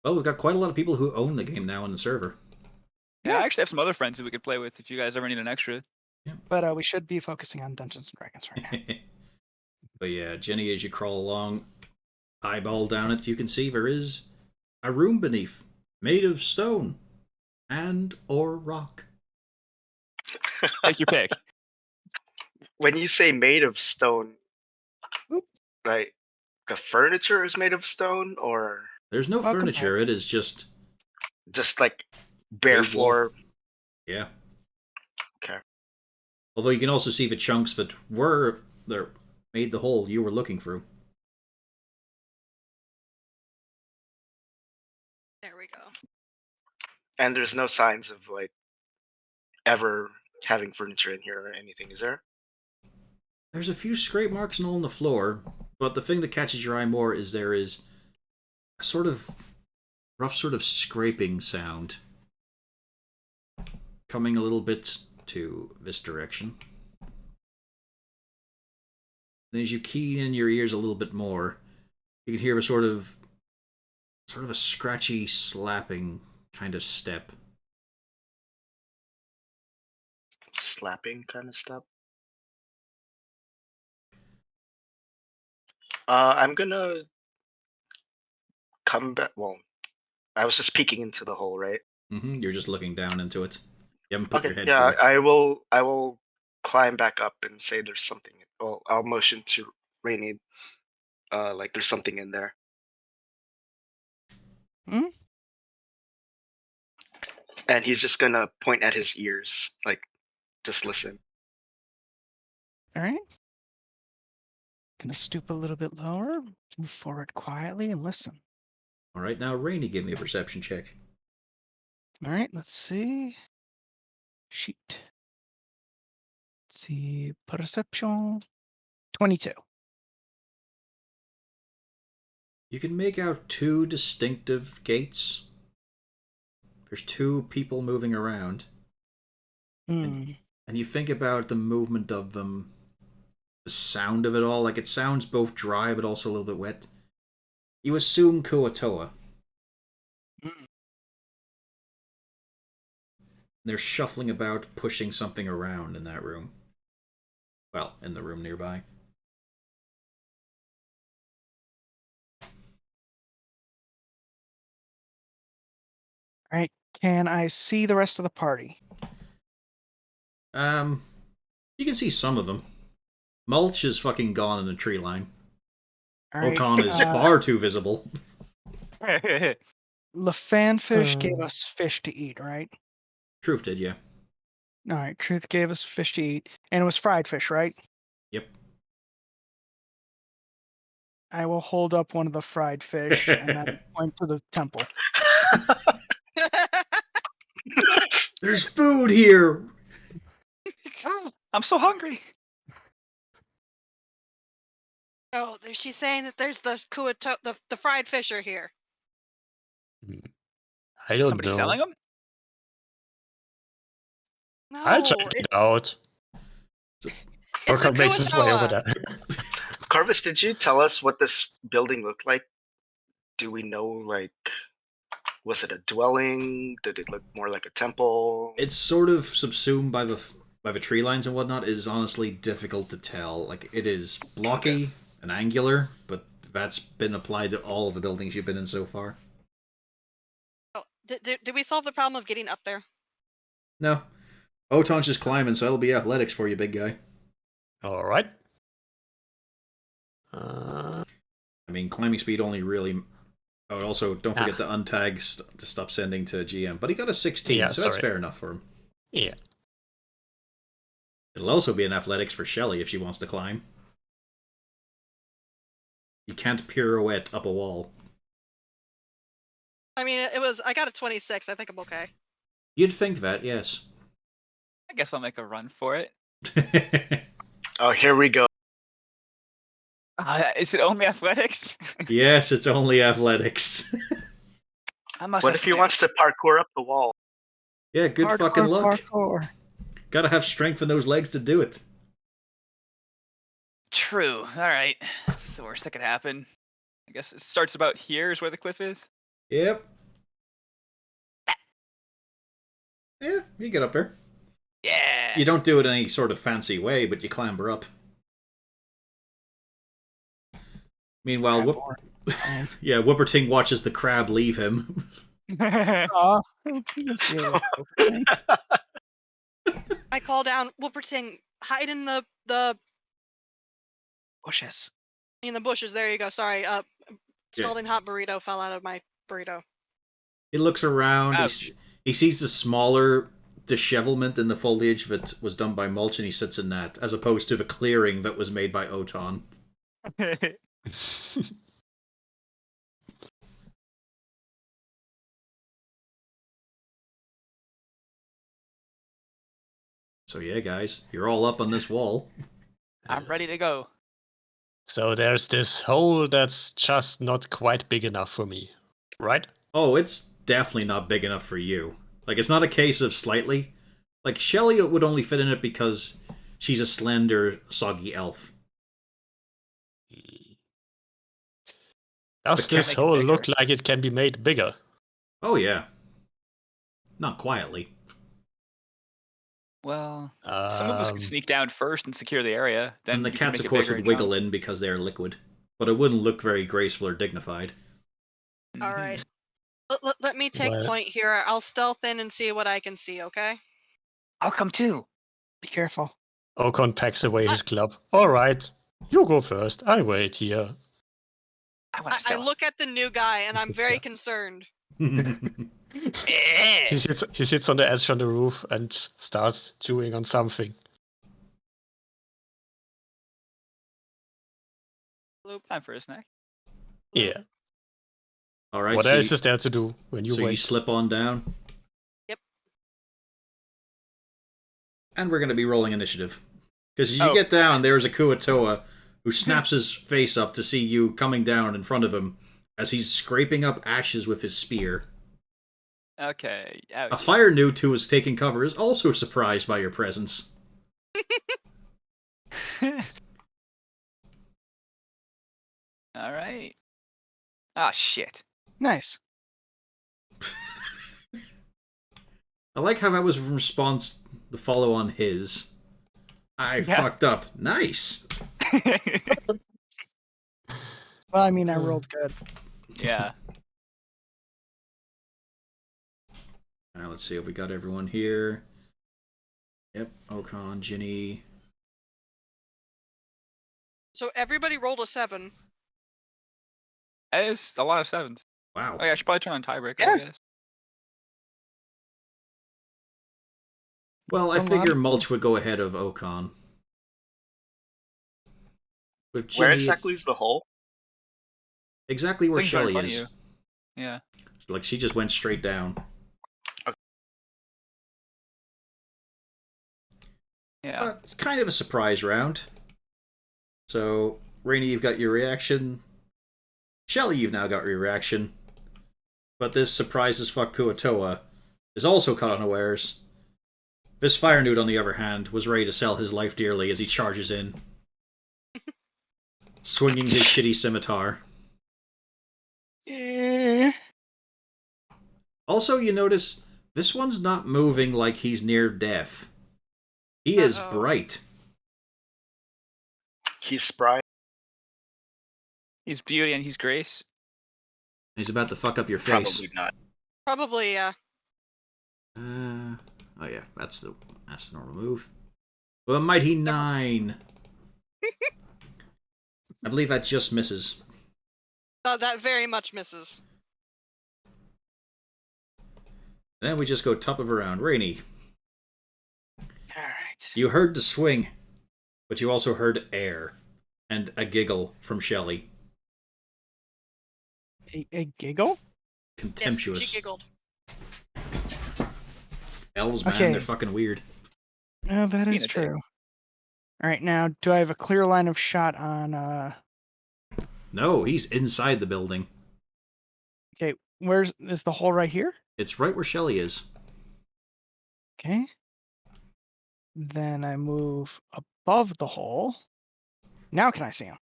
Well, we've got quite a lot of people who own the game now on the server. Yeah, I actually have some other friends who we could play with if you guys ever need an extra. But we should be focusing on Dungeons and Dragons right now. But yeah, Jenny, as you crawl along, eyeball down it, you can see there is a room beneath, made of stone and or rock. Take your pick. When you say made of stone, Oop. like the furniture is made of stone, or There's no Welcome furniture. back. It is just just like bare Paved wall. floor? Yeah. Okay. Although you can also see the chunks that were there made the hole you were looking through. There we go. And there's no signs of like ever having furniture in here or anything, is there? There's a few scrape marks and all on the floor, but the thing that catches your eye more is there is a sort of rough sort of scraping sound coming a little bit to this direction. Then as you key in your ears a little bit more, you can hear a sort of a scratchy slapping kind of step. Slapping kind of stuff. I'm gonna come back. Well, I was just peeking into the hole, right? You're just looking down into it. You haven't put Okay. your head Yeah, through. I will climb back up and say there's something. Well, I'll motion to Rainy, like there's something in there. Hmm? And he's just gonna point at his ears, like just listen. All right. Gonna stoop a little bit lower, move forward quietly, and listen. All right, now Rainy, give me a perception check. All right, let's see. Sheet. Let's see. Perception. 22. You can make out two distinctive gates. There's two people moving around. Hmm. And you think about the movement of them, the sound of it all, like it sounds both dry but also a little bit wet. You assume Kuatoa. They're shuffling about, pushing something around in that room. Well, in the room nearby. All right. Can I see the rest of the party? You can see some of them. Mulch is fucking gone in the tree line. All right. Okan is far too visible. The fanfish gave Hmm. us fish to eat, right? Truth did, yeah. All right. Truth gave us fish to eat, and it was fried fish, right? Yep. I will hold up one of the fried fish and then point to the temple. There's food here! I'm so hungry. Oh, she's saying that there's the the fried fish are here. I don't Somebody know. selling them? No, I'll check it out. it's Orkan the makes his way over Kuatoa. there. Carvis, did you tell us what this building looked like? Do we know, like, was it a dwelling? Did it look more like a temple? It's sort of subsumed by the tree lines and whatnot. It is honestly difficult to tell. Like, it is blocky and angular, but that's been applied to all of the buildings you've been in so far. Oh, did we solve the problem of getting up there? No. Oton's just climbing, so it'll be athletics for you, big guy. All right. I mean, climbing speed only really... Oh, and also, don't forget to untag to stop sending to GM. But he got a 16, so that's fair enough for him. Yeah. It'll also be an athletics for Shelly if she wants to climb. You can't pirouette up a wall. I mean, I got a 26. I think I'm okay. You'd think that, yes. I guess I'll make a run for it. Oh, here we go. Is it only athletics? Yes, it's only athletics. What if he wants to parkour up the wall? Yeah, good Hardcore fucking luck. Parkour. Gotta have strength in those legs to do it. True. All right. That's the worst that could happen. I guess it starts about here is where the cliff is. Yep. Yeah, you get up there. Yeah. You don't do it in any sort of fancy way, but you clamber up. Meanwhile, Whooperting watches the crab leave him. Aw, that's really okay. I call down Whooperting, hide in the Bushes. bushes. There you go. Sorry. Scalding hot burrito fell out of my burrito. He looks around. Ouch. He sees the smaller dishevelment in the foliage that was done by mulch, and he sits in that, as opposed to the clearing that was made by Oton. So yeah, guys, you're all up on this wall. I'm ready to go. So there's this hole that's just not quite big enough for me, right? Oh, it's definitely not big enough for you. Like, it's not a case of slightly. Like, Shelly would only fit in it because she's a slender, soggy elf. Does But can't this make it hole bigger. look like it can be made bigger? Oh, yeah. Not quietly. Well, some of us can sneak down first and secure the area. Then And the you can cats, make of it course, bigger would and wiggle jump. in because they are liquid. But it wouldn't look very graceful or dignified. All Mhm. right. Let me take Well- point here. I'll stealth in and see what I can see. Okay. I'll come too. Be careful. Okon packs away his club. All right, you go first. I wait here. I want to I stealth. look at the new guy and I'm very Stealth. concerned. Eh. He sits on the edge on the roof and starts chewing on something. Time for a snack. Yeah. All right, What so else is there to do when you you wait? slip on down. Yep. And we're going to be rolling initiative. Because as you Oh. get down, there's a Kuatoa who snaps his face up to see you coming down in front of him as he's scraping up ashes with his spear. Okay. A Ouch. fire newt who is taking cover is also surprised by your presence. All right. Ah, shit. Nice. I like how that was in response, the follow on his. I fucked up. Nice! Well, I mean, I rolled good. Yeah. Now let's see if we got everyone here. Yep, Okon, Ginny. So everybody rolled a 7. That is a lot of sevens. Wow. Oh yeah, I should probably turn on tiebreaker, Yeah. I guess. Well, I A lot figure of- Mulch would go ahead of Okon. But Where Ginny, exactly is the hole? exactly where Things right in Shelly front of is. you. Yeah. Like, she just went straight down. Yeah. But it's kind of a surprise round. So, Rainy, you've got your reaction. Shelly, you've now got your reaction. But this surprise as fuck Kuatoa is also caught unawares. This fire newt, on the other hand, was ready to sell his life dearly as he charges in, swinging his shitty scimitar. Eh. Also, you notice, this one's not moving like he's near death. He is Uh-oh. bright. He's spry. He's beauty and he's grace. He's about to fuck up your face. Probably not. Probably, yeah. Oh yeah, that's the normal move. With a mighty 9. I believe that just misses. That very much misses. And then we just go top of a round. Rainy, All right. you heard the swing, but you also heard air and a giggle from Shelly. A giggle? Contemptuous. Yes, she giggled. Elves, man, Okay. they're fucking weird. Oh, that is Peanut true. All right, now do I have a clear line of shot on? No, he's inside the building. Okay, where's is the hole right here? It's right where Shelly is. Okay. Then I move above the hole. Now can I see him?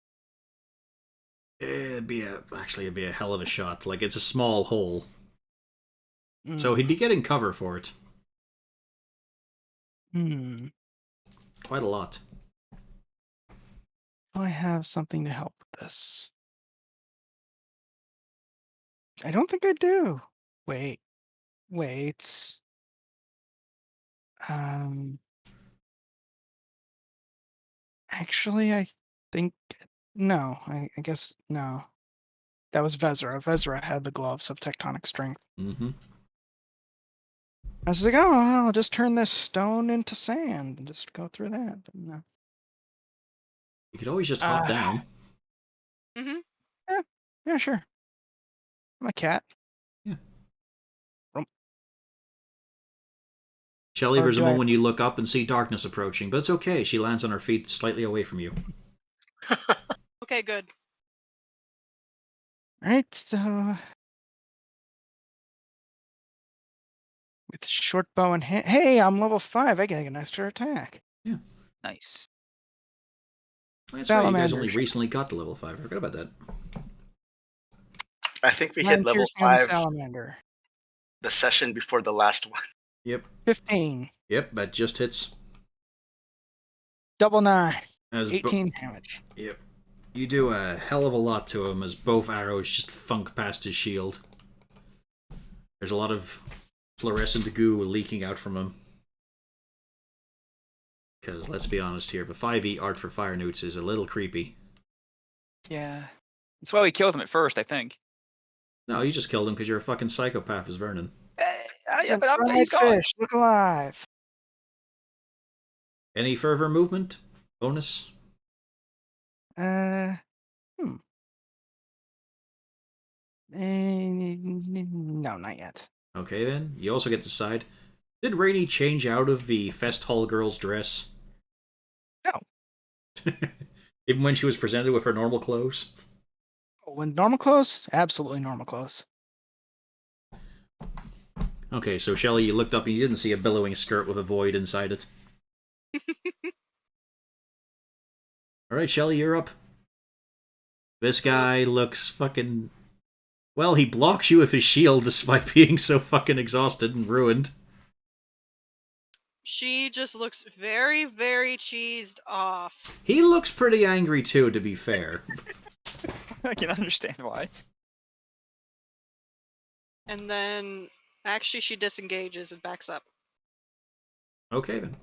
It'd be a hell of a shot. Like, it's a small hole. So Mm, he'd be getting cover for it. Hmm. Quite a lot. Do I have something to help with this? I don't think I do. Wait. Wait. Um. Actually, I think no. I guess no. That was Vezra. Vezra had the gloves of tectonic strength. Mm-hmm. I was like, oh, I'll just turn this stone into sand and just go through that. But no. You could always just hop down. Yeah, sure. I'm a cat. Shelly, Or there's a do I- moment when you look up and see darkness approaching, but it's okay. She lands on her feet slightly away from you. Okay, good. Right, so with short bow and hand. Hey, I'm level 5. I get an extra attack. Nice. That's right, you guys only Salamanders. recently got to level 5. I forgot about that. I think we 9 hit level piercing on the 5 salamander. the session before the last one. Yep. 15. Yep, that just hits. Double 9. As 18 damage. Yep. You do a hell of a lot to him as both arrows just funk past his shield. There's a lot of fluorescent goo leaking out from him. Because, let's be honest here, the 5e art for fire newts is a little creepy. Yeah. That's why we killed him at first, I think. No, you just killed him because you're a fucking psychopath as Vernon. Yeah, but Fried he's gone. fish. Look alive. Any further movement? Bonus? No, not yet. Okay then. You also get to decide. Did Rainey change out of the Fest Hall girl's dress? No. Even when she was presented with her normal clothes? When normal clothes? Absolutely normal clothes. Okay, so Shelly, you looked up and you didn't see a billowing skirt with a void inside it. Alright, Shelly, you're up. This guy looks fucking... Well, he blocks you with his shield despite being so fucking exhausted and ruined. She just looks very, very cheesed off. He looks pretty angry too, to be fair. I can understand why. And then, actually, she disengages and backs up. Okay then.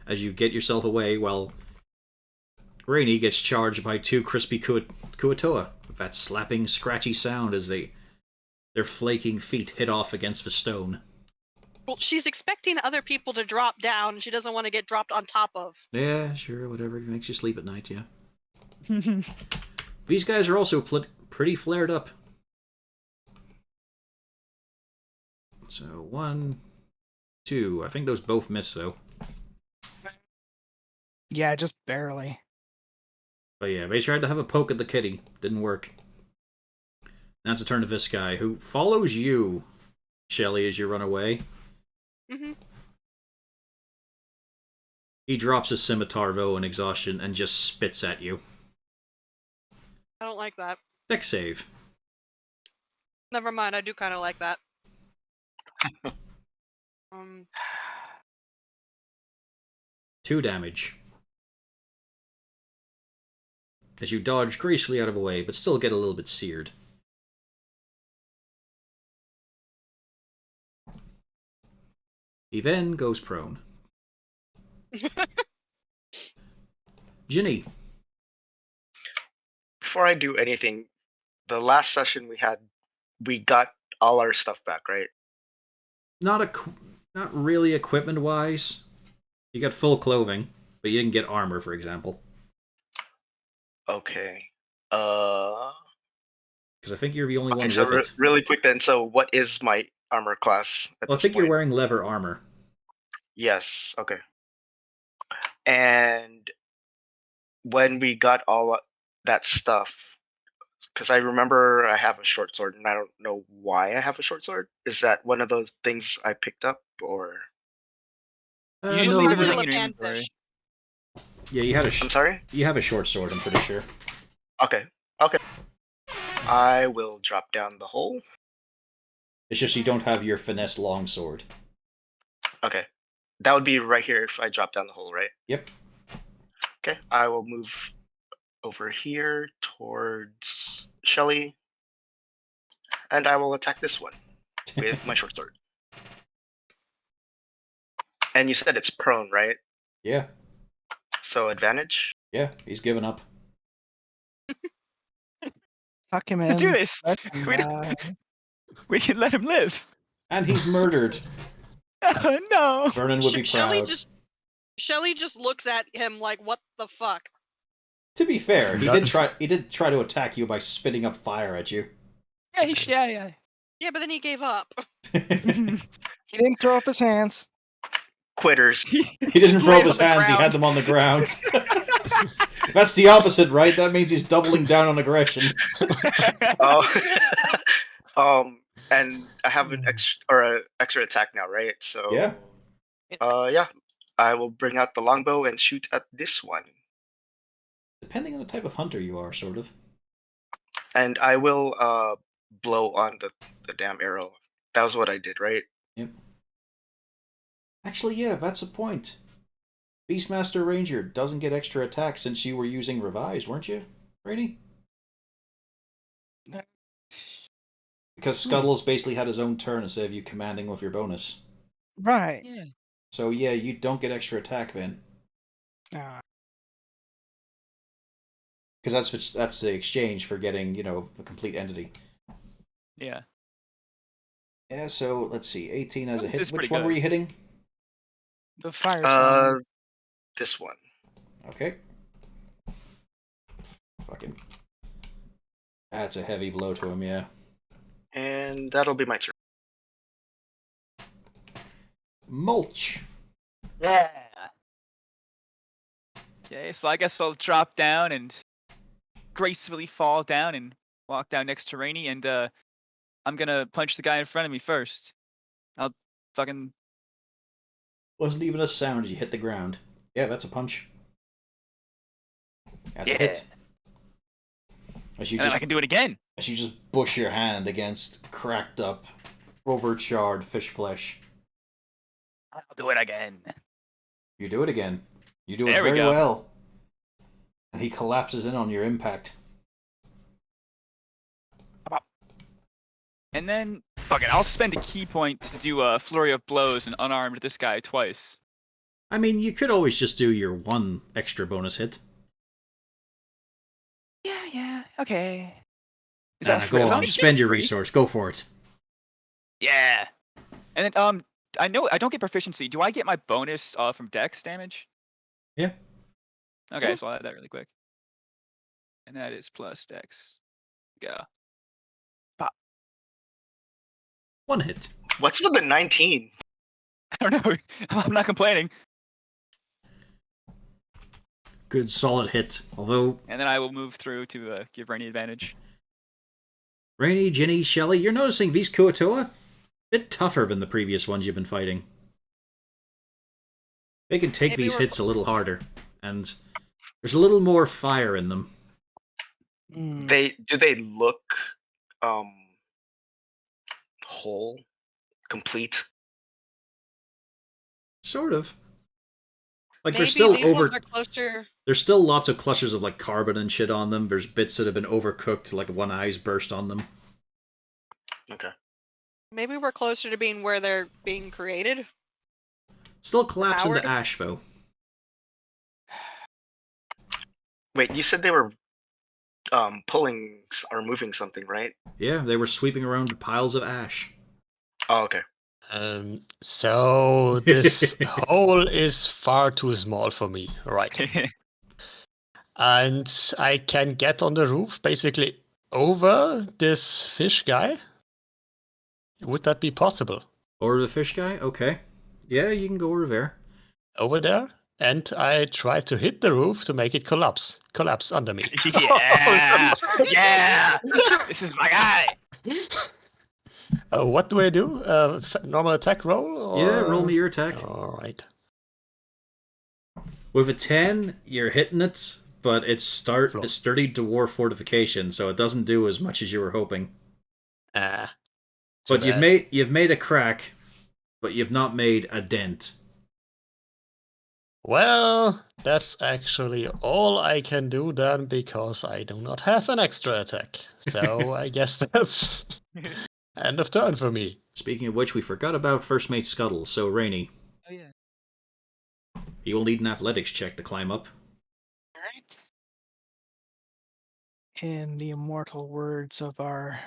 As you get yourself away, well, Rainey gets charged by two crispy Kuatoa with that slapping, scratchy sound as their flaking feet hit off against the stone. Well, she's expecting other people to drop down, and she doesn't want to get dropped on top of. Yeah, sure, whatever. It makes you sleep at night, yeah. These guys are also pretty flared up. So, 1, 2. I think those both miss, though. Yeah, just barely. But yeah, they tried to have a poke at the kitty. Didn't work. Now it's a turn to this guy, who follows you, Shelly, as you run away. Mm-hmm. He drops his scimitar, though, in exhaustion, and just spits at you. I don't like that. Dex save. Never mind, I do kind of like that. 2 damage. As you dodge gracefully out of the way, but still get a little bit seared. He then goes prone. Ginny. Before I do anything, the last session we got all our stuff back, right? not really equipment wise. You got full clothing, but you didn't get armor, for example. Okay. Because I think you're the only Okay, one so with it. really quick then. So what is my armor class at Well, I this think you're point? wearing leather armor. Yes. Okay. And when we got all that stuff, because I remember I have a short sword, and I don't know why I have a short sword. Is that one of those things I picked up, or? You It just was leave no, probably everything in your Lepanfish. inventory. yeah, you had a I'm sorry. you have a short sword. I'm pretty sure. Okay. Okay. I will drop down the hole. It's just you don't have your finesse longsword. Okay. That would be right here if I drop down the hole, right? Yep. Okay. I will move over here towards Shelly, and I will attack this one with my short sword. And you said it's prone, right? Yeah. So advantage. Yeah. He's given up. Tuck him To do in. this, Let him die. we can let him live. And he's murdered. Oh, no. Vernon would be Shelly proud. just looks at him like, what the fuck? To be fair, he That- did try to attack you by spitting up fire at you. Yeah, yeah. Yeah, but then he gave up. He didn't throw up his hands. Quitters. He didn't Just throw lay up his on the hands, he had ground. them on the ground. That's the opposite, right? That means he's doubling down on aggression. Oh. And I have an extra attack now, right? So Yeah. yeah. I will bring out the longbow and shoot at this one. Depending on the type of hunter you are, sort of. And I will blow on the damn arrow. That was what I did, right? Yep. Actually, yeah, that's a point. Beastmaster Ranger doesn't get extra attack since you were using Revise, weren't you, Rainy? Because Scuttles basically had his own turn instead of you commanding with your bonus. Right. Yeah. So yeah, you don't get extra attack then. Because that's the exchange for getting, you know, a complete entity. Yeah. Yeah, so let's see, 18 as a This hit. is Which pretty one were good. you hitting? The fire sign. This one. Okay. Fucking. That's a heavy blow to him, yeah. And that'll be my turn. Mulch. Yeah. Okay, so I guess I'll drop down and gracefully fall down and walk down next to Rainy, and I'm gonna punch the guy in front of me first. I'll fucking. Wasn't even a sound as you hit the ground. Yeah, that's a punch. That's a Yeah. hit. As you And then I can do it again. as you just bush your hand against cracked up, overcharred fish flesh. I'll do it again. You do it again. You do it There we very go. well. And he collapses in on your impact. And then, fuck it, I'll spend a key point to do a flurry of blows and unarmed this guy twice. I mean, you could always just do your one extra bonus hit. Yeah, okay. Is Nah, that go free? on, Is that spend your free? resource, go for it. Yeah. And then, I know I don't get proficiency. Do I get my bonus from Dex damage? Yeah. Okay, so I'll add that really quick. And that is plus Dex. Go. One hit. What's with the 19? I don't know. I'm not complaining. Good solid hit. Although, And then I will move through to give Rainy advantage. Rainy, Ginny, Shelly, you're noticing these Kuatoa? A bit tougher than the previous ones you've been fighting. They can take Maybe these we're- hits a little harder, and there's a little more fire in them. Mm. Do they look whole, complete? Sort of. Like Maybe there's still these ones are closer. There's still lots of clusters of like carbon and shit on them. There's bits that have been overcooked, like one eye's burst on them. Okay. Maybe we're closer to being where they're being created. Still collapse Howard? into ash though. Wait, you said they were pulling or moving something, right? Yeah, they were sweeping around piles of ash. Oh, okay. So this hole is far too small for me, right? And I can get on the roof, basically over this fish guy. Would that be possible? Or the fish guy? Okay. Yeah, you can go over there. Over there? And I try to hit the roof to make it collapse under me. Yeah, yeah. This is my guy. What do I do? Normal attack roll? Or... Yeah, roll me your attack. All right. With a 10, you're hitting it, but it's Close. sturdy dwarf fortification, so it doesn't do as much as you were hoping. Too But bad. you've made a crack, but you've not made a dent. Well, that's actually all I can do then, because I do not have an extra attack. So I guess that's end of turn for me. Speaking of which, we forgot about First Mate Scuttle, so Rainy, Oh yeah. you will need an athletics check to climb up. All right. In the immortal words of our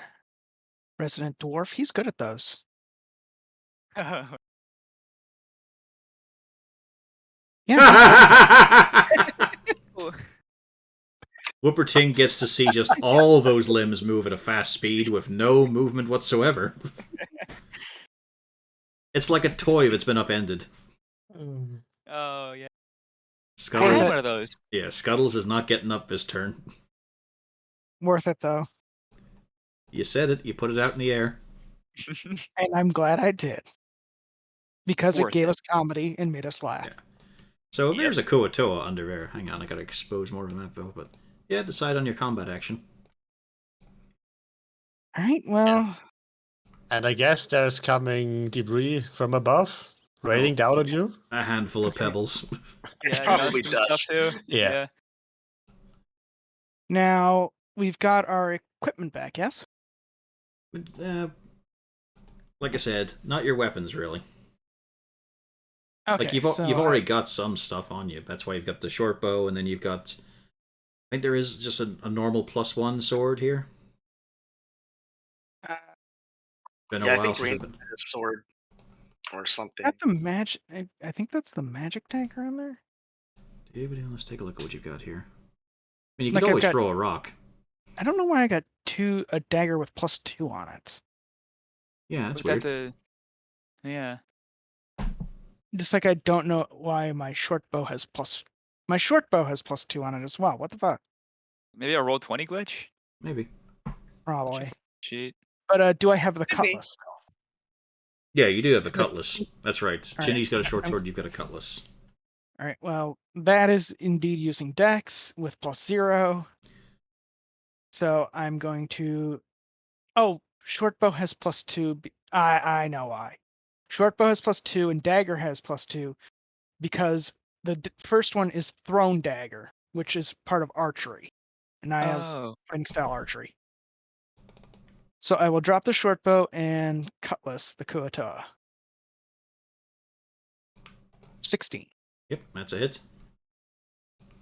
resident dwarf, he's good at those. Yeah. Whooperting gets to see just all those limbs move at a fast speed with no movement whatsoever. It's like a toy that's been upended. Oh yeah. Scuttles, One of those. yeah, Scuttles is not getting up this turn. Worth it though. You said it. You put it out in the air. And I'm glad I did. Because Worth it gave it. us comedy and made us laugh. Yeah. So Yep. there's a Kuatoa under there. Hang on, I gotta expose more of the map though. But yeah, decide on your combat action. All right, well, And I guess there's coming debris from above, raining down on you. A handful of pebbles. It's Yeah, probably dust and dust. stuff too. Yeah. now we've got our equipment back, yes? Like I said, not your weapons really. Okay, Like you've already got some stuff on you. That's why you've got the short bow, and then you've got. I think there is just a normal +1 sword here. Been a Yeah, I while think since Rain we've been. had a sword or something. That's the magic. I think that's the magic dagger in there. Let's take a look at what you've got here. I mean, you Like could I've always got- throw a rock. I don't know why I got a dagger with +2 on it. Yeah, that's Was weird. that the? Yeah. Just like I don't know why my short bow has +2 on it as well. What the fuck? Maybe a roll 20 glitch. Maybe. Probably. Cheat. But do I have the Could be. cutlass? Yeah, you do have a cutlass. That's right. All right. Ginny's got a short sword. You've got a cutlass. All right. Well, that is indeed using Dex with +0. So I'm going to. Oh, short bow has +2. I know why. Short bow has +2 and dagger has +2 because the first one is thrown dagger, which is part of archery, and I have Oh. fighting style archery. So I will drop the short bow and cutlass the Kuatoa. 16. Yep, that's a hit.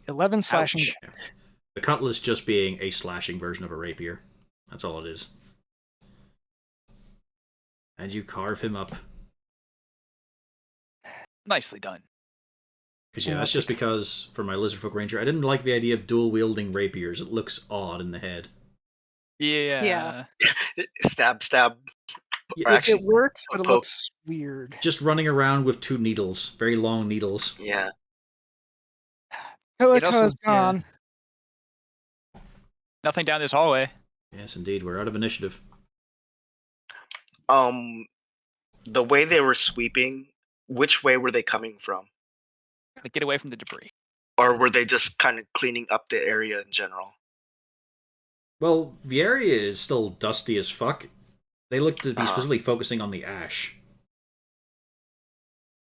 11 slashing. Ouch. The cutlass just being a slashing version of a rapier. That's all it is. And you carve him up. Nicely done. Because yeah, that's just because for my Lizardfolk Ranger, I didn't like the idea of dual wielding rapiers. It looks odd in the head. Yeah. Yeah. Stab, stab. Yeah, Or It actually, works, but it poke. looks weird. just running around with 2 needles, very long needles. Yeah. It also- Kuatoa's yeah. gone. Nothing down this hallway. Yes, indeed, we're out of initiative. The way they were sweeping, which way were they coming from? Like, get away from the debris. Or were they just kind of cleaning up the area in general? Well, the area is still dusty as fuck. They look to be Uh-huh. specifically focusing on the ash.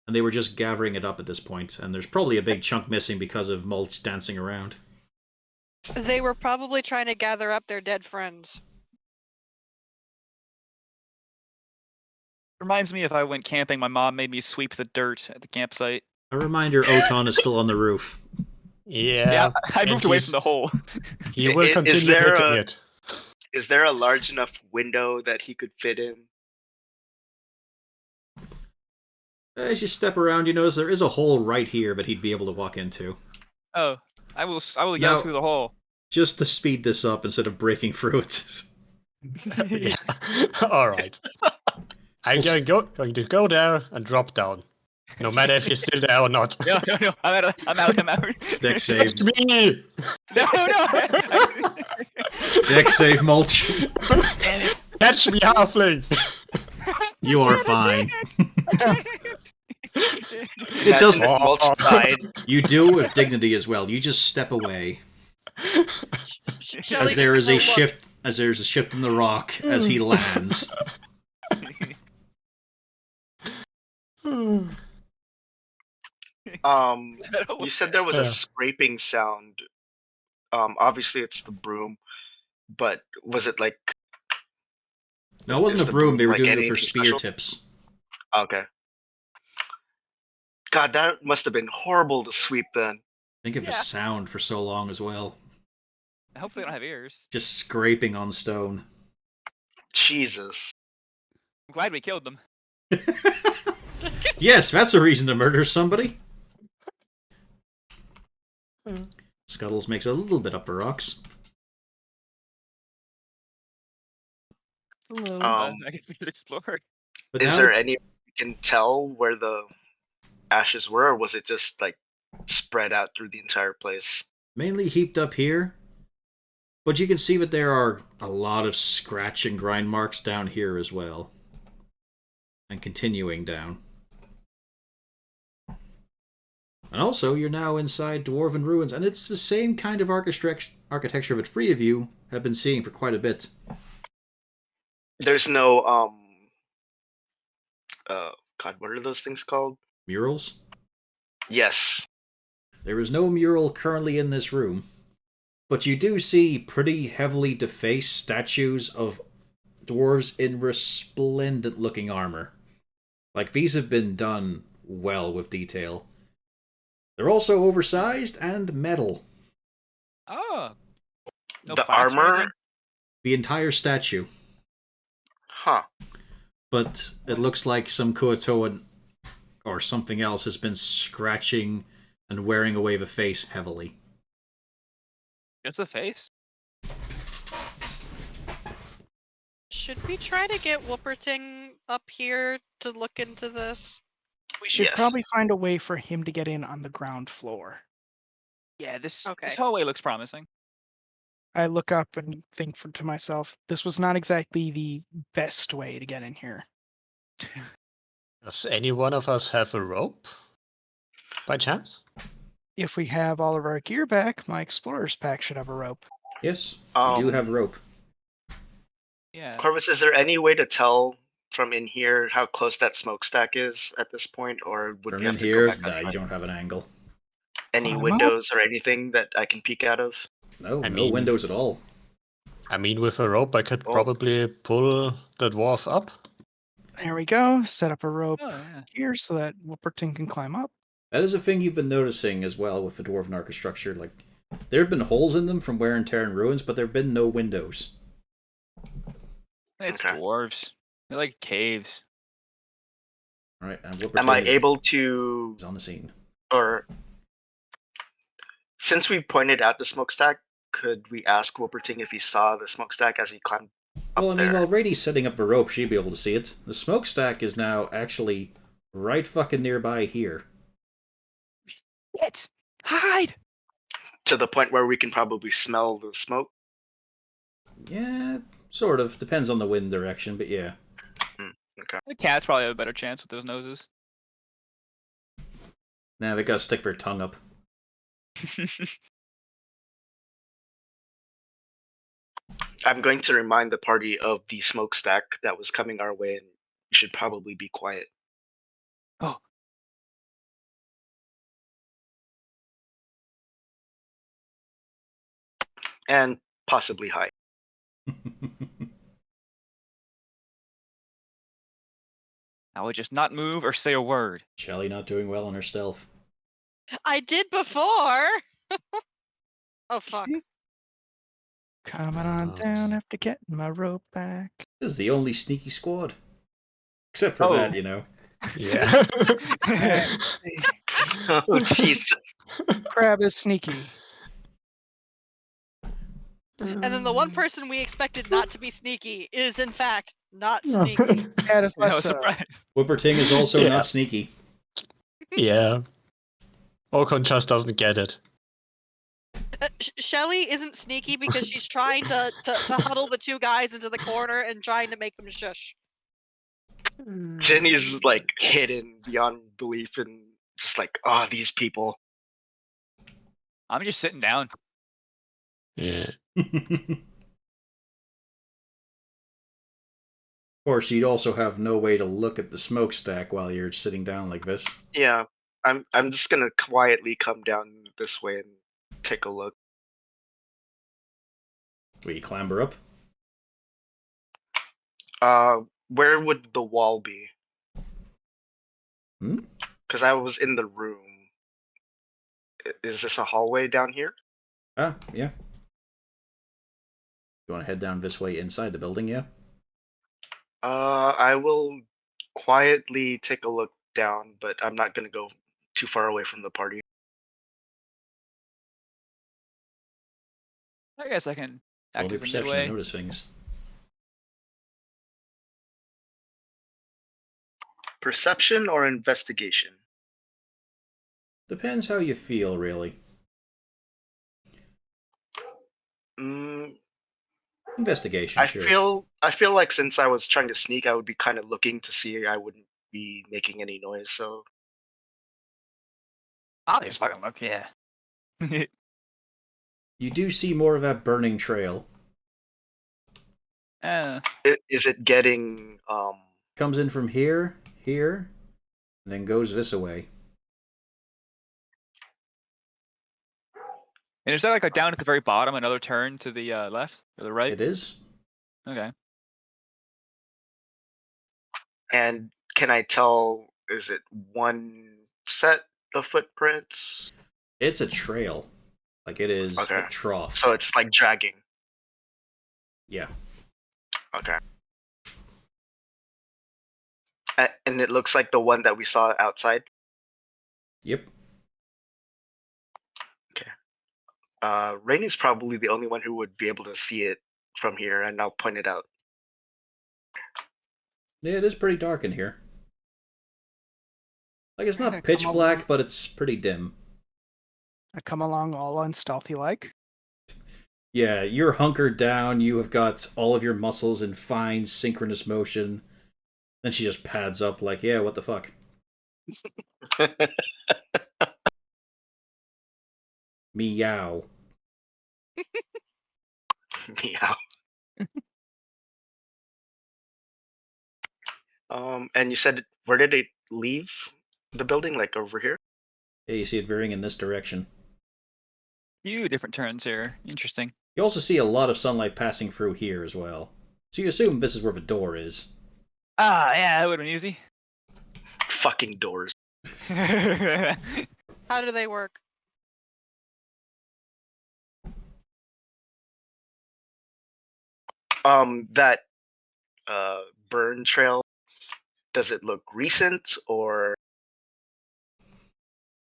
And they were just gathering it up at this point, and there's probably a big chunk missing because of mulch dancing around. They were probably trying to gather up their dead friends. Reminds me if I went camping, my mom made me sweep the dirt at the campsite. A reminder, Oton is still on the roof. Yeah. I and moved away he's- from the hole. He will Is continue there hitting a- it. Is there a large enough window that he could fit in? As you step around, you notice there is a hole right here that he'd be able to walk into. Oh, I will yell Now- through the hole. Just to speed this up instead of breaking through it. Yeah. All right. I'm We'll going to go there and drop down, no matter if he's still there or not. No. I'm out. Deck save. It's me. No. Deck save, Mulch. Damn it. Catch me, halfling. You are fine. Imagine doesn't- if Mulch died. You do it with dignity as well. You just step away. Shelly As there is just a look. shift in the rock as he lands. You said there was a scraping sound. Obviously it's the broom, but was it like? No, it wasn't is a the broom. They were like doing it for anything spear special? tips. Okay. God, that must have been horrible to sweep then. Think of the Yeah. sound for so long as well. Hopefully, they don't have ears. Just scraping on stone. Jesus. I'm glad we killed them. Yes, that's a reason to murder somebody. Scuttles makes a little bit up the rocks. Hello. I guess we should explore. But Is now there any you can tell where the ashes were, or was it just like spread out through the entire place? mainly heaped up here. But you can see that there are a lot of scratch and grind marks down here as well. And continuing down. And also, you're now inside Dwarven Ruins, and it's the same kind of architecture that three of you have been seeing for quite a bit. There's no God, what are those things called? Murals? Yes. There is no mural currently in this room, but you do see pretty heavily defaced statues of dwarves in resplendent-looking armor. Like, these have been done well with detail. They're also oversized and metal. Oh. No The plaques or armor? anything? The entire statue. Huh. But it looks like some Kuatoan or something else has been scratching and wearing away the face heavily. Just the face. Should we try to get Whooperting up here to look into this? We should Yes. probably find a way for him to get in on the ground floor. Yeah, this Okay. hallway looks promising. I look up and think to myself, this was not exactly the best way to get in here. Does any one of us have a rope? By chance? If we have all of our gear back, my explorer's pack should have a rope. Yes, you do have rope. Yeah. Corvus, is there any way to tell from in here how close that smokestack is at this point, or would From we have in to here, go back nah, outside? you don't have an angle. Any Climb up. windows or anything that I can peek out of? No, I no mean- windows at all. I mean, with a rope, I could Oh. probably pull the dwarf up. There we go. Set up a rope Oh yeah. here so that Whooperton can climb up. That is a thing you've been noticing as well with the Dwarven archistructure. Like, there have been holes in them from wear and tear and ruins, but there have been no windows. It's Okay. dwarves. They're like caves. All right, and Am I Whooperton able to, is on the scene. or since we pointed out the smokestack, could we ask Whooperting if he saw the smokestack as he climbed up Well, I mean, there? while Rady's setting up the rope, she'd be able to see it. The smokestack is now actually right fucking nearby here. What? Hide! To the point where we can probably smell the smoke? Yeah, sort of. Depends on the wind direction, but yeah. Okay. The cats probably have a better chance with those noses. Now they gotta stick their tongue up. I'm going to remind the party of the smokestack that was coming our way, and we should probably be quiet. Oh. And possibly hide. I would just not move or say a word. Shelly not doing well on her stealth. I did before. Oh fuck. Coming on Oh. down after getting my rope back. This is the only sneaky squad. Except for Oh. that, you know. Yeah. Alright, see. Oh Jesus! Crab is sneaky. And then the one person we expected not to be sneaky is in fact not sneaky. Cat is I less was so. surprised. Whipperting is also Yeah. not sneaky. Yeah. Ocon just doesn't get it. Shelly isn't sneaky because she's trying to huddle the two guys into the corner and trying to make them shush. Jenny's like hidden beyond belief and just like, oh, these people. I'm just sitting down. Yeah. Of course, you'd also have no way to look at the smokestack while you're sitting down like this. Yeah, I'm just gonna quietly come down this way and take a look. Will you clamber up? Where would the wall be? Hmm? Because I was in the room. Is this a hallway down here? Ah, yeah. You want to head down this way inside the building, yeah? I will quietly take a look down, but I'm not gonna go too far away from the party. I guess I can Roll act your as a perception midway. and notice things. Perception or investigation? Depends how you feel, really. Mm, Investigation, sure. I feel like since I was trying to sneak, I would be kind of looking to see I wouldn't be making any noise. So I'll just fucking look, yeah. You do see more of that burning trail. is it getting Comes in from here, here, and then goes this away. And is that like a down at the very bottom, another turn to the left or the right? It is. Okay. And can I tell, is it one set of footprints? It's a trail. Like, it is Okay. a trough. So it's like dragging. Yeah. Okay. And it looks like the one that we saw outside. Yep. Rainey's probably the only one who would be able to see it from here, and I'll point it out. Yeah, it is pretty dark in here. Like, it's Kinda not pitch come black, along. but it's pretty dim. I come along all unstealthy like. Yeah, you're hunkered down, you have got all of your muscles in fine, synchronous motion. Then she just pads up like, yeah, what the fuck? Meow. Meow. And you said, where did it leave the building? Like over here? Yeah, you see it veering in this direction. Few different turns here. Interesting. You also see a lot of sunlight passing through here as well. So you assume this is where the door is. Ah, yeah, that would have been easy. Fucking doors. How do they work? That burn trail, does it look recent or?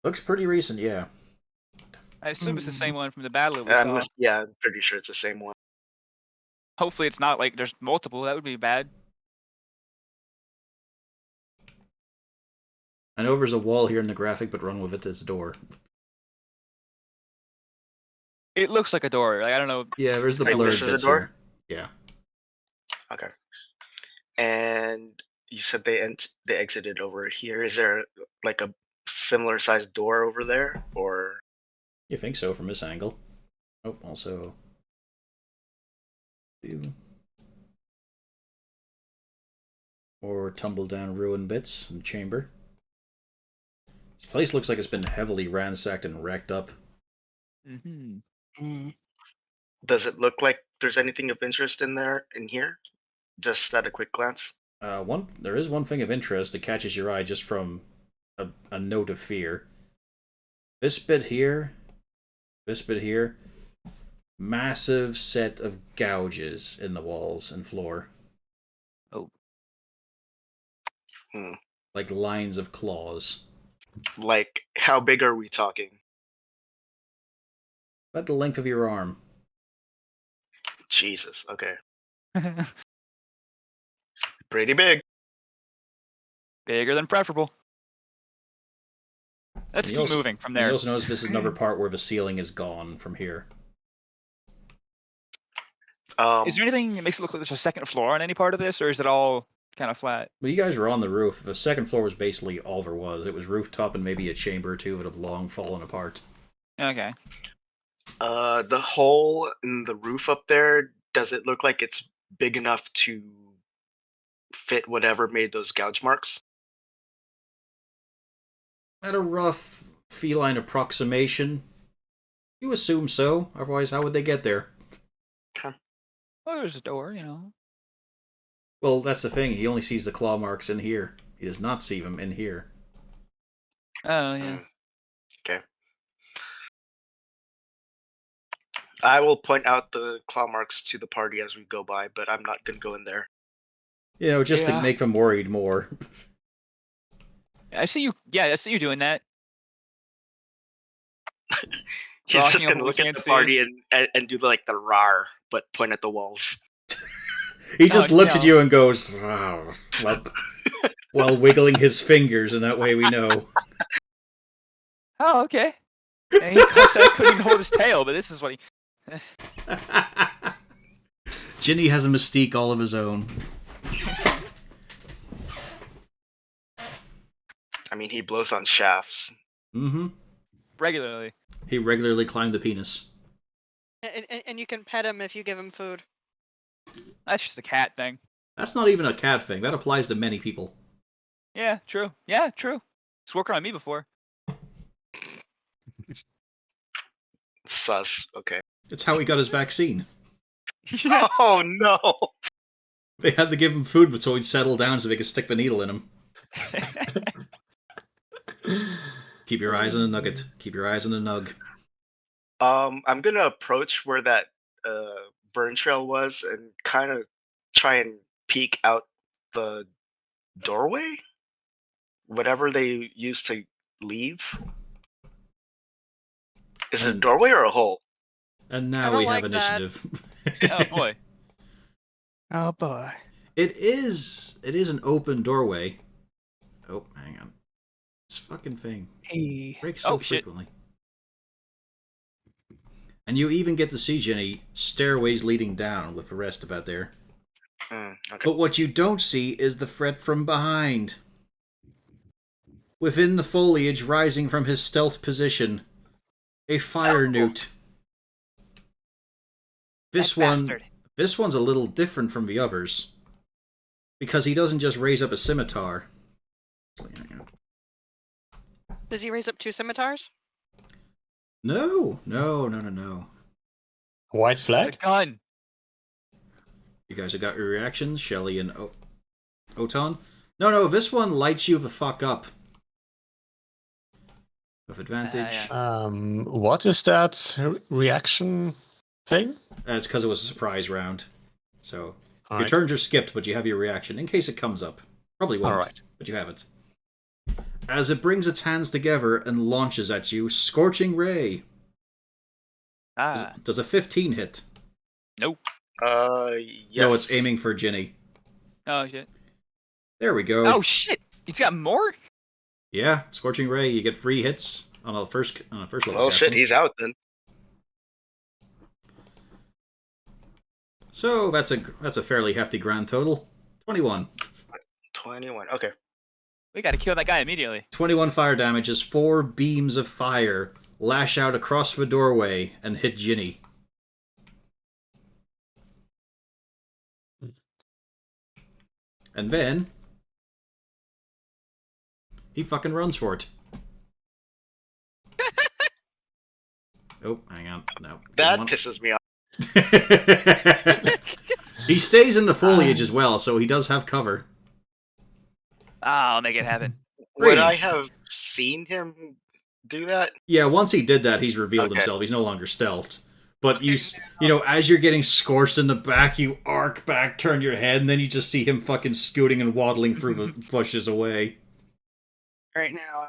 Looks pretty recent, yeah. I assume it's the same one from the battle that we saw. Yeah, I'm pretty sure it's the same one. Hopefully it's not like there's multiple. That would be bad. I know there's a wall here in the graphic, but run with it as a door. It looks like a door. Like, I don't know. Yeah, there's the Wait, blurred this is a bits door? here. Yeah. Okay. And you said they exited over here. Is there like a similar sized door over there, or? You think so from this angle. Oh, also... Or tumble down ruin bits in the chamber. This place looks like it's been heavily ransacked and wrecked up. Mm-hmm. Does it look like there's anything of interest in here? Just at a quick glance. There is one thing of interest that catches your eye just from a note of fear. This bit here, massive set of gouges in the walls and floor. Oh. like lines of claws. Like, how big are we talking? About the length of your arm. Jesus. Okay. Pretty big. Bigger than preferable. Let's And keep moving from And there. you also notice this is another part where the ceiling is gone from here. Is there anything that makes it look like there's a second floor on any part of this, or is it all kind of flat? Well, you guys were on the roof. The second floor was basically all there was. It was rooftop and maybe a chamber or two that have long fallen apart. Okay. The hole in the roof up there, does it look like it's big enough to fit whatever made those gouge marks? At a rough feline approximation, you assume so. Otherwise, how would they get there? Well, there's a door, you know. Well, that's the thing. He only sees the claw marks in here. He does not see them in here. Oh, yeah. Okay. I will point out the claw marks to the party as we go by, but I'm not going to go in there. You know, just to Yeah. make them worried more. I see you. Yeah, I see you doing that. He's Rocking just up going to look looking at the and party and do like the rar, but point at the walls. He just looks at no. you and goes, "Wow," while wiggling his fingers, and that way we know. Oh, okay. And he couldn't even hold his tail, but this is what he. Ginny has a mystique all of his own. I mean, he blows on shafts. Mm-hmm. Regularly. He regularly climbed the penis. And you can pet him if you give him food. That's just a cat thing. That's not even a cat thing. That applies to many people. Yeah, true. Yeah, true. It's working on me before. Sus. Okay. It's how he got his vaccine. Yeah. Oh no! They had to give him food so he'd settle down so they could stick the needle in him. Keep your eyes on the nugget. Keep your eyes on the nug. I'm gonna approach where that burn trail was and kind of try and peek out the doorway, whatever they used to leave. Is it a doorway or a hole? And I now don't we have like that. initiative. Oh boy. Oh boy. It is an open doorway. Oh, hang on. This fucking thing Hey. breaks so Oh, shit. frequently. And you even get to see, Jenny, stairways leading down with the rest of that there. Okay. But what you don't see is the threat from behind. Within the foliage rising from his stealth position, a fire newt. This That one, bastard. this one's a little different from the others. Because he doesn't just raise up a scimitar. Does he raise up 2 scimitars? No. White It's a flag? gun. You guys have got your reactions, Shelly and Oton? No, this one lights you the fuck up. With advantage. Yeah. What is that reaction thing? It's because it was a surprise round. So, your Alright. turns are skipped, but you have your reaction in case it comes up. Probably won't, Alright. but you have it. As it brings its hands together and launches at you, Scorching Ray. Ah. Does a 15 hit? Nope. Yes. No, it's aiming for Ginny. Oh shit. There we go. Oh shit. He's got more? Yeah, Scorching Ray, you get 3 hits on a first level Oh shit, casting. he's out then. So that's a fairly hefty grand total. 21. 21. Okay. We gotta kill that guy immediately. 21 fire damage as 4 beams of fire lash out across the doorway and hit Ginny. And then he fucking runs for it. Oh, hang on. No. That pisses me off. He stays in the foliage as well, so he does have cover. I'll make it happen. Would Really? I have seen him do that? Yeah, once he did that, he's revealed Okay. himself. He's no longer stealthed. But you know, as you're getting scorched in the back, you arc back, turn your head, and then you just see him fucking scooting and waddling through the bushes away. right now.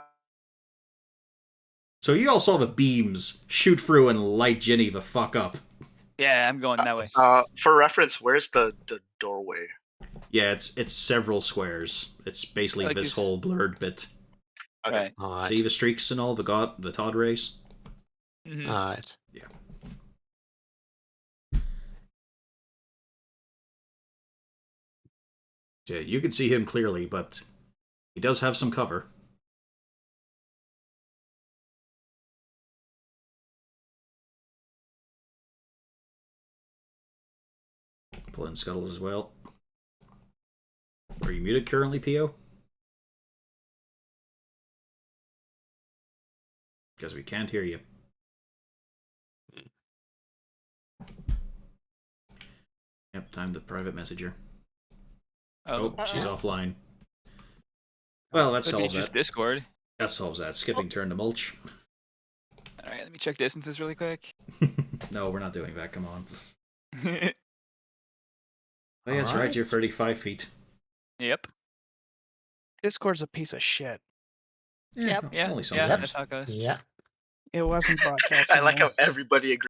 So you all saw the beams shoot through and light Ginny the fuck up. Yeah, I'm going that way. For reference, where's the doorway? Yeah, it's several squares. It's basically Like this this- whole blurred bit. Okay. Right. Alright. See the streaks and all, the Todd rays? Mhm. Alright. Yeah, you can see him clearly, but he does have some cover. Pull in Scuttles as well. Are you muted currently, Pio? Because we can't hear you. Yep, time to private messenger. Oh, she's offline. Well, that Could be solves just that. Discord. That solves that. Skipping turn to mulch. All right, let me check distances really quick. No, we're not doing that. Come on. Yep. Oh, yeah, that's right. You're 35 feet. Discord's a piece of shit. Yep. Yeah. Only Yeah, sometimes. that's how it goes. Yeah. It wasn't broadcasting. I like well. how everybody agrees.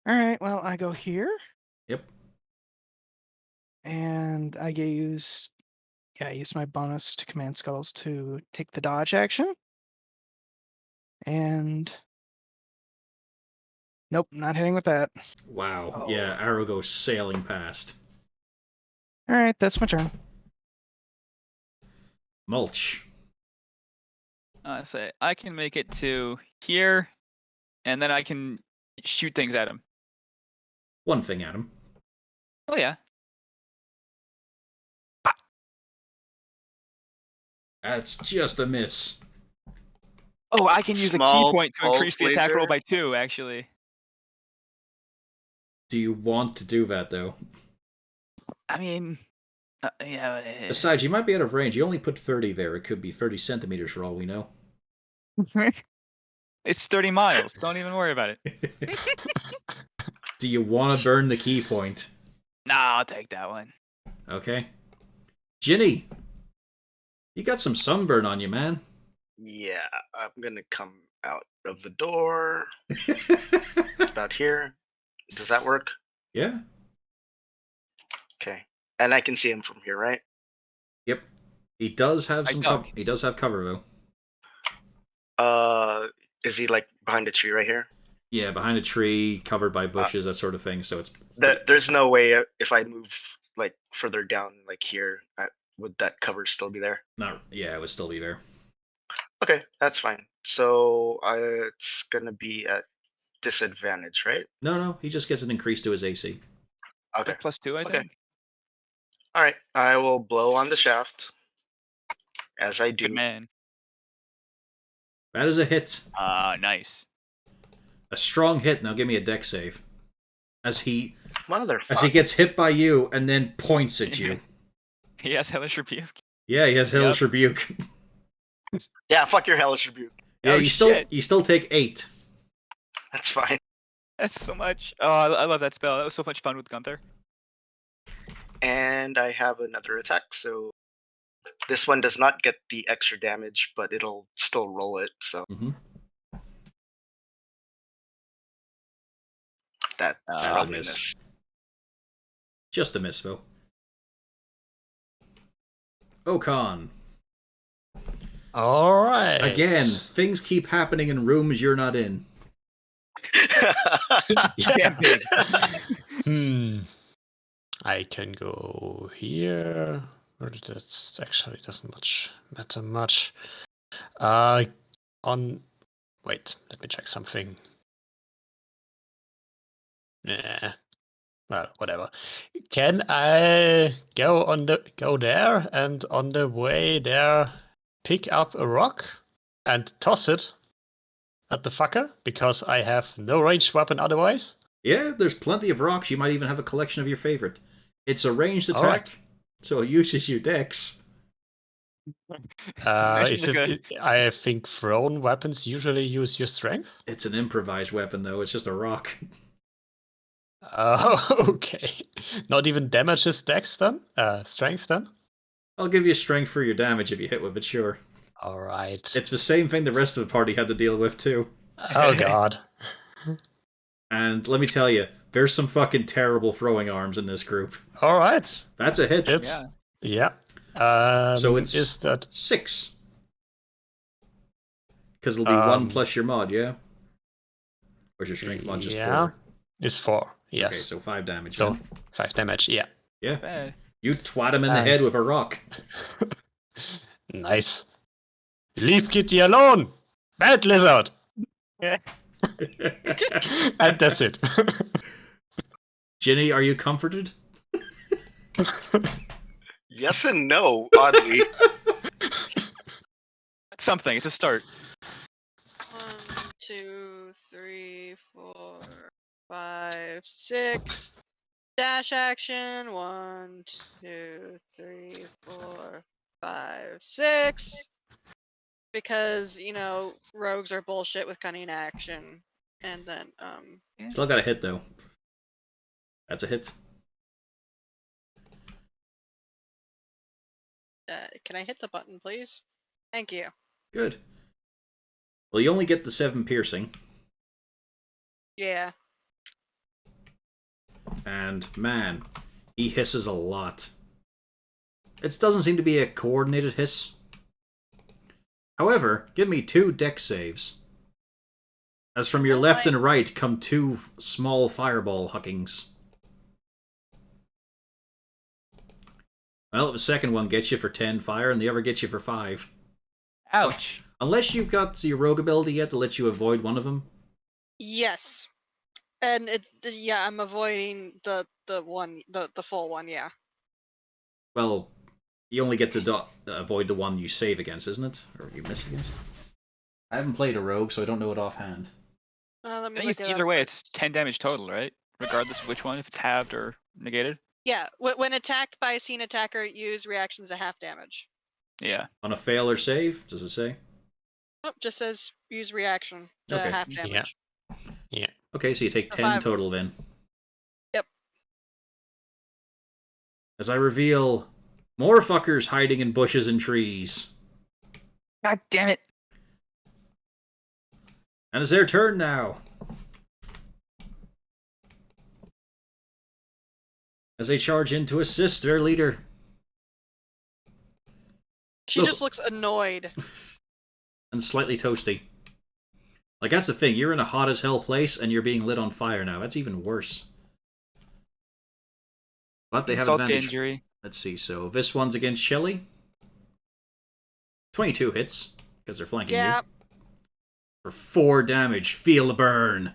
All right, well, I go here. Yep. And I use my bonus to command Scuttles to take the dodge action. And nope, not hitting with that. Wow. Yeah, arrow goes sailing past. All right, that's my turn. Mulch. Say I can make it to here, and then I can shoot things at him. One thing at him. Oh yeah. That's just a miss. Oh, I can use a Small key point to increase the pulse attack roll laser? by 2, actually. Do you want to do that, though? I mean, yeah. Besides, you might be out of range. You only put 30 there. It could be 30 centimeters for all we know. It's 30 miles. Don't even worry about it. Do you want to burn the key point? Nah, I'll take that one. Okay. Ginny! You got some sunburn on you, man. Yeah, I'm gonna come out of the door. About here. Does that work? Yeah? Okay. And I can see him from here, right? Yep. He does have I some dug. cover. He does have cover, though. Is he like behind a tree right here? Yeah, behind a tree, covered by bushes, that sort of thing. So it's There's no way if I move like further down, like here, would that cover still be there? not. Yeah, it would still be there. Okay, that's fine. So it's gonna be at disadvantage, right? No, he just gets an increase to his AC. Okay. Plus 2, I Okay. think. All right. I will blow on the shaft, as I do. Good man. That is a hit. Nice. A strong hit. Now give me a dex save. As he Motherfucker. gets hit by you and then points at you. He has Hellish Rebuke. Yeah, he has Hellish Rebuke. Yeah, fuck your hellish rebuke. Yeah, Oh, you shit. still take 8. That's fine. That's so much. Oh, I love that spell. That was so much fun with Gunther. And I have another attack, so this one does not get the extra damage, but it'll still roll it, so Mhm. that's That's a probably a miss. miss. Just a miss, though. Okan. Alright. Again, things keep happening in rooms you're not in. Yeah. Big. I can go here. Or that actually doesn't matter much. Wait, let me check something. Yeah. Well, whatever. Can I go there and on the way there pick up a rock and toss it at the fucker because I have no ranged weapon otherwise? Yeah, there's plenty of rocks. You might even have a collection of your favorite. It's a ranged attack, Alright. so it uses your dex. Imagine I think thrown weapons usually use your strength. It's an improvised weapon, though. It's just a rock. Okay. Not even damages dex then? Strength then? I'll give you strength for your damage if you hit with it, sure. All right. It's the same thing the rest of the party had to deal with, too. Oh god. And let me tell you, there's some fucking terrible throwing arms in this group. All right. That's a hit. It's Yeah. yeah. So it's is that 6. Because it'll be 1 plus your mod, yeah? Or is your strength mod just 4? It's 4. Yes. Okay, so 5 damage. So then. 5 damage. Yeah. Yeah. Bad. You twat him in the head with a rock. Nice. Leave Kitty alone. Bad lizard. And that's it. Ginny, are you comforted? Yes and no, oddly. It's something. It's a start. 1, 2, 3, 4, 5, 6. Dash action. 1, 2, 3, 4, 5, 6. Because, you know, rogues are bullshit with cunning action. And then, Still got a hit, though. That's a hit. can I hit the button, please? Thank you. Good. Well, you only get the 7 piercing. Yeah. And, man, he hisses a lot. It doesn't seem to be a coordinated hiss. However, give me 2 dex saves. As from your left and right come 2 small fireball huckings. Well, the second one gets you for 10 fire, and the other gets you for 5. Ouch. Unless you've got the rogue ability yet to let you avoid one of them. Yes. And yeah, I'm avoiding the full one, yeah. Well, you only get to avoid the one you save against, isn't it? Or you miss against? I haven't played a rogue, so I don't know it offhand. Let I me think look it's it either up. way, it's 10 damage total, right? Regardless of which one, if it's halved or negated. Yeah, when attacked by a scene attacker, use reactions at half damage. Yeah. On a fail or save, does it say? Oh, just says use reaction to Okay. half damage. Yeah. Okay, so you take Or 10 5. total then. Yep. As I reveal more fuckers hiding in bushes and trees. God damn it. And it's their turn now. As they charge in to assist their leader. She Look. just looks annoyed. And slightly toasty. Like, that's the thing. You're in a hot as hell place, and you're being lit on fire now. That's even worse. But they have Insult to advantage. injury. Let's see. So, this one's against Shelly. 22 hits, because they're flanking Yeah. you. For 4 damage. Feel the burn.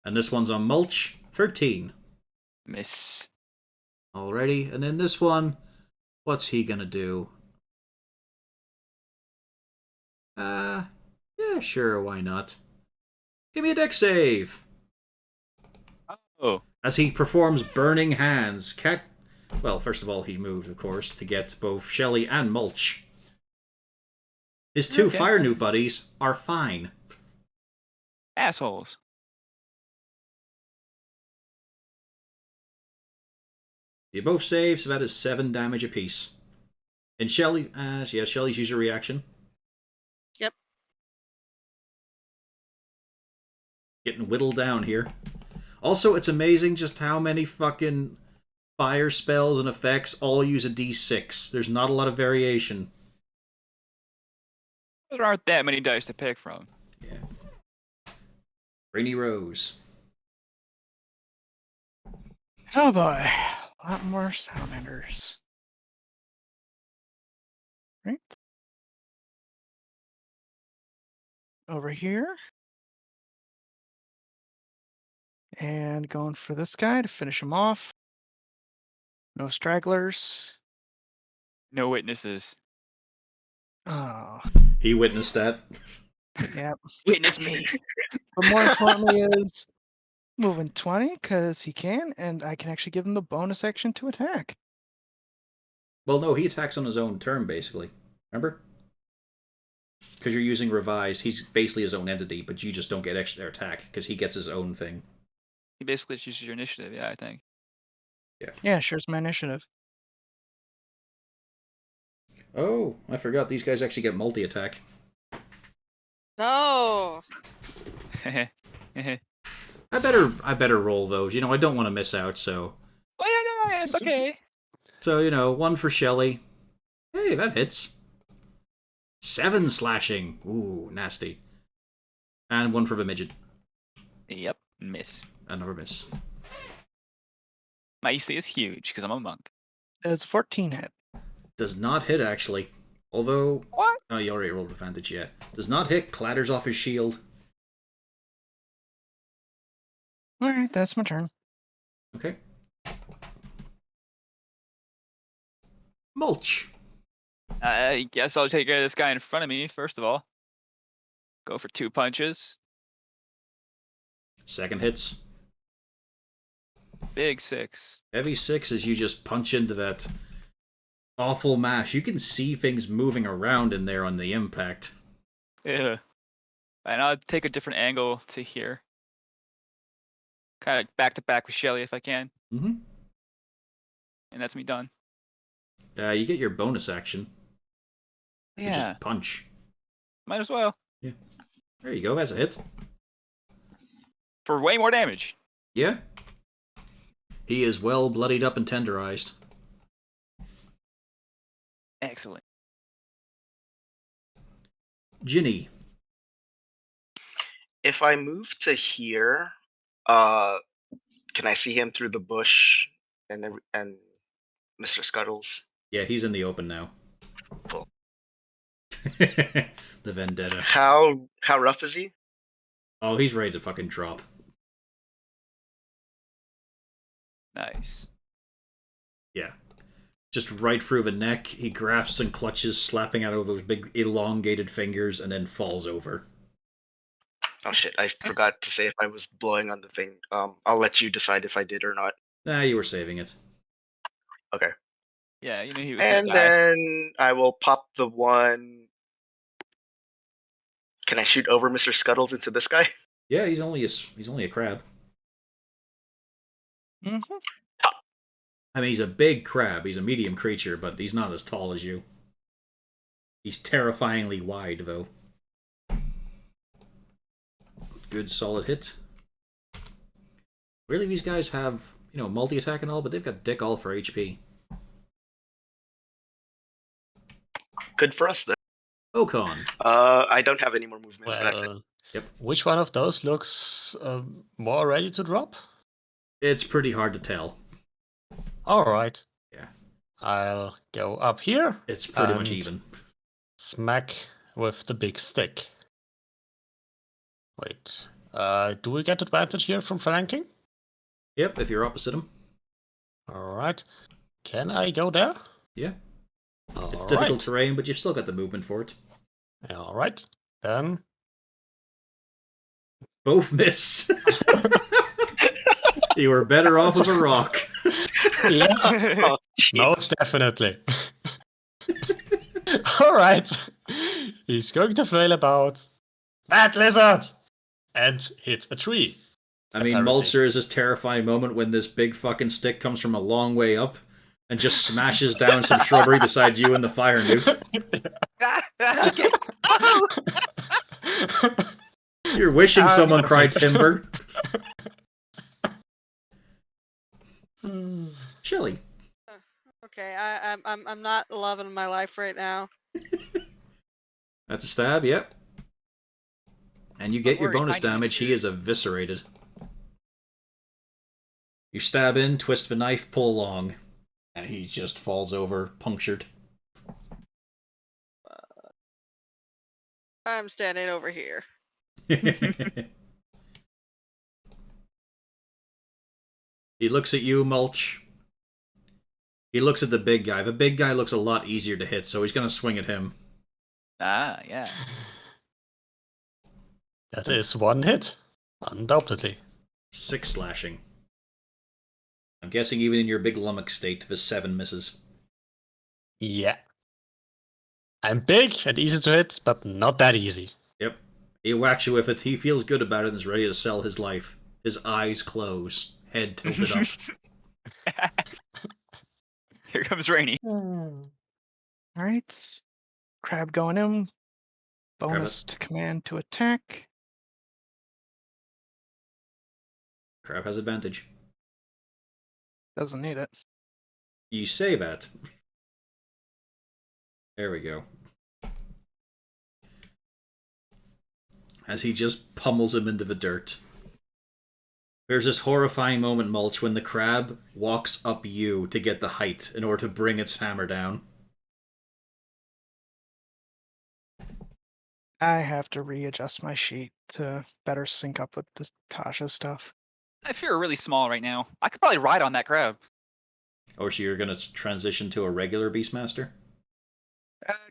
And this one's on Mulch. 13. Miss. Alrighty. And then this one, what's he gonna do? Yeah, sure, why not? Give me a dex save! Oh. As he performs Burning Hands, well, first of all, he moved, of course, to get both Shelly and Mulch. His 2 Okay. fire new buddies are fine. Assholes. You both save, so that is 7 damage apiece. And Shelly, Shelly's use a reaction. Yep. Getting whittled down here. Also, it's amazing just how many fucking fire spells and effects all use a d6. There's not a lot of variation. There aren't that many dice to pick from. Yeah. Rainy Rose. Oh boy. A lot more salamanders. Right. Over here. And going for this guy to finish him off. No stragglers. No witnesses. Oh, He witnessed that. yeah. Witness me. But more importantly is moving 20 because he can, and I can actually give him the bonus action to attack. Well, no, he attacks on his own turn, basically. Remember? Because you're using Revised, he's basically his own entity, but you just don't get extra attack, because he gets his own thing. He basically just uses your initiative, yeah, I think. Yeah, sure, it's my initiative. Oh, I forgot these guys actually get multi-attack. No. Oh I better roll those. I don't want to miss out, so... yeah, it's okay. So, 1 for Shelly. Hey, that hits. 7 slashing. Ooh, nasty. And 1 for the midget. Yep, miss. Another miss. My AC is huge because I'm a monk. Does 14 hit? Does not hit, actually. Although... What? Oh, you already rolled advantage, yeah. Does not hit, clatters off his shield. Alright, that's my turn. Okay. Mulch. I guess I'll take care of this guy in front of me, first of all. Go for 2 punches. Second hits. Big 6. Heavy 6 as you just punch into that awful mash. You can see things moving around in there on the impact. Yeah. And I'll take a different angle to here. Kind of back to back with Shelly if I can. Mm-hmm. And that's me done. You get your bonus action. You Yeah. just punch. Might as well. There you go, that's a hit. For way more damage. Yeah. He is well bloodied up and tenderized. Excellent. Ginny. If I move to here, can I see him through the bush and Mr. Scuttles? Yeah, he's in the open now. Cool. The vendetta. How rough is he? Oh, he's ready to fucking drop. Nice. Yeah. Just right through the neck, he grasps and clutches, slapping out of those big elongated fingers, and then falls over. Oh shit, I forgot to say if I was blowing on the thing. I'll let you decide if I did or not. Nah, you were saving it. Okay. Yeah, you knew he was And gonna die. then I will pop the one. Can I shoot over Mr. Scuttles into this guy? Yeah, he's only a crab. Mm-hmm. I mean, he's a big crab. He's a medium creature, but he's not as tall as you. He's terrifyingly wide, though. Good, solid hit. Really, these guys have, multi-attack and all, but they've got dick all for HP. Good for us then. Okon. I don't have any more movements. That's it. Well, Yep. which one of those looks more ready to drop? It's pretty hard to tell. Alright. Yeah. I'll go up here. It's pretty much and even. Smack with the big stick. Wait. Do we get advantage here from flanking? Yep, if you're opposite him. Alright. Can I go there? Yeah. It's Alright. difficult terrain, but you've still got the movement for it. Alright. Then. Both miss. You were better off with a rock. Yeah. Oh, jeez. Most definitely. Alright. He's going to flail about. Bad lizard! And hit a tree. I mean, Apparently. Mulzer is this terrifying moment when this big fucking stick comes from a long way up and just smashes down some shrubbery beside you and the fire newt. You're wishing someone cried timber. Chilly. Okay, I'm not loving my life right now. That's a stab, yep. And you get your worry, bonus I know damage. you. He is eviscerated. You stab in, twist the knife, pull along, and he just falls over, punctured. I'm standing over here. He looks at you, Mulch. He looks at the big guy. The big guy looks a lot easier to hit, so he's going to swing at him. Ah, yeah. That is one hit. Undoubtedly. 6 slashing. I'm guessing even in your big lummox state, the 7 misses. Yeah. I'm big and easy to hit, but not that easy. Yep. He whacks you with it. He feels good about it and is ready to sell his life. His eyes close, head tilted up. Here comes Rainy. All right. Crab going in. Grab Bonus to command to attack. Crab has advantage. Doesn't need it. You say that. There we go. As he just pummels him into the dirt. There's this horrifying moment, Mulch, when the crab walks up you to get the height in order to bring its hammer down. I have to readjust my sheet to better sync up with the Tasha stuff. I feel really small right now. I could probably ride on that crab. Oh, so you're going to transition to a regular Beastmaster?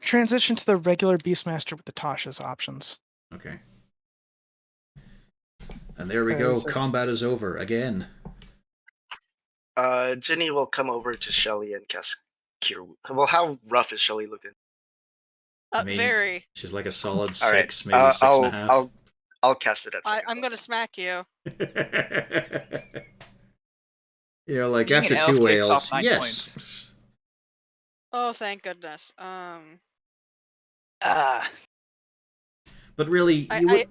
Transition to the regular Beastmaster with the Tasha's options. Okay. And there we go. So- Combat is over again. Ginny will come over to Shelly and cast Cure. Well, how rough is Shelly looking? I mean, Very. She's like a solid All right, 6, maybe 6.5. I'll cast it at. I'm gonna smack you. You know, like Being after an elf 2 takes off whales, 9 yes. Oh, thank goodness. But really, I-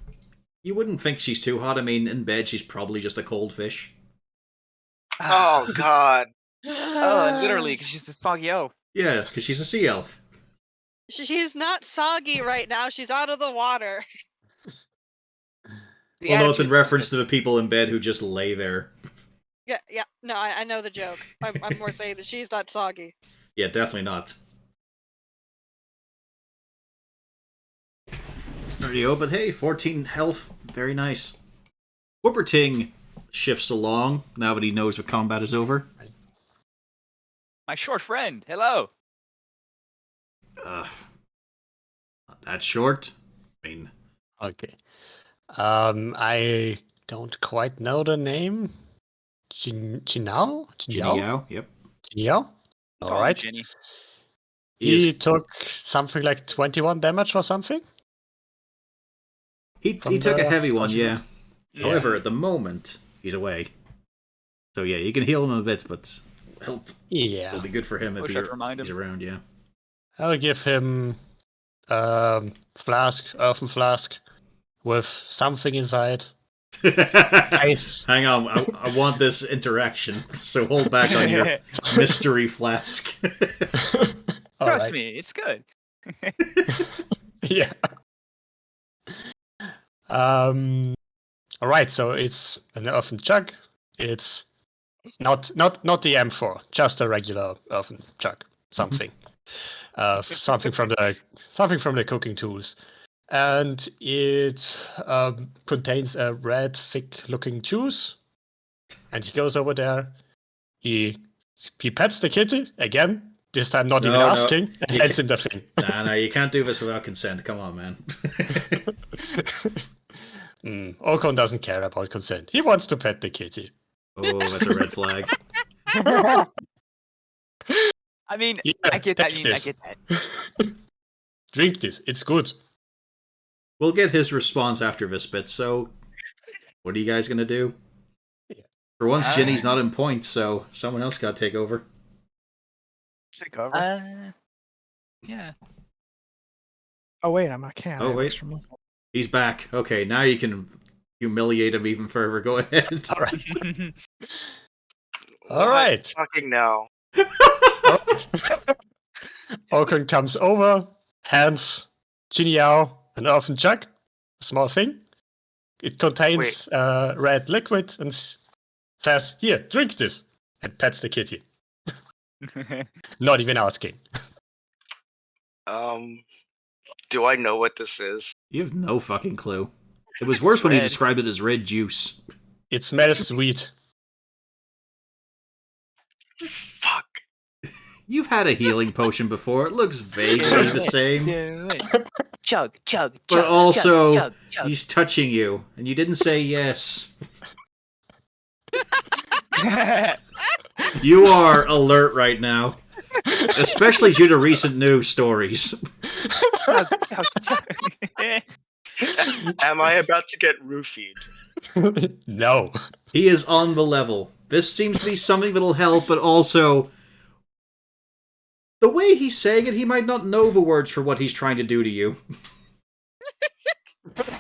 you wouldn't think she's too hot. I mean, in bed, she's probably just a cold fish. Oh God. Oh, literally, because she's the foggy elf. Yeah, because she's a sea elf. She's not soggy right now. She's out of the water. The Well, no, it's in attitude reference to persists. the people in bed who just lay there. Yeah, yeah. No, I know the joke. I'm more saying that she's not soggy. Yeah, definitely not. Rightio, but hey, 14 health. Very nice. Whooperting shifts along now that he knows the combat is over. My short friend. Hello. Not that short. I mean, Okay. I don't quite know the name. Jinao? Ginny Yao. Yep. Jinao? Call All him right. Ginny. He took something like 21 damage or something. He From took a the heavy one, yeah. Yeah. However, at the moment, he's away. So yeah, you can heal him a bit, but health Yeah. will be good for him if Wish I'd remind he's him. around, yeah. I'll give him flask, earthen flask, with something inside. Ice. Hang on, I want this interaction, so hold back on your mystery flask. All Trust right. me, it's good. Yeah. All right, so it's an earthen jug. It's not the M4, just a regular earthen jug. Something. Something from the cooking tools. And it contains a red, thick-looking juice. And he goes over there. He pets the kitty again. This time, not even No, asking. And you hands him the thing. Nah, you can't do this without consent. Come on, man. Okon doesn't care about consent. He wants to pet the kitty. Oh, that's a red flag. I mean, Yeah, I get that. take I this. get that. Drink this. It's good. We'll get his response after this bit, so what are you guys gonna do? Yeah. For once, Ginny's not in points, so someone else gotta take over. Take over. Yeah. Oh wait, I'm a cat. Oh, I wait. was removed. He's back. Okay, now you can humiliate him even further. Go ahead. All right. What? All right. Talking now. Okon comes over, hands Jiniao an earthen jug, a small thing. It contains red liquid and says, "Here, drink this," and pets the kitty. Not even asking. Do I know what this is? You have no fucking clue. It was worse when he red. described it as red juice. It smells sweet. Fuck. You've had a healing potion before. It looks vaguely the same. Chug, chug, chug. But also, chug, chug. he's touching you, and you didn't say yes. You are alert right now. Especially due to recent news stories. Chug, chug, chug. Am I about to get roofied? No. He is on the level. This seems to be something that'll help, but also... The way he's saying it, he might not know the words for what he's trying to do to you.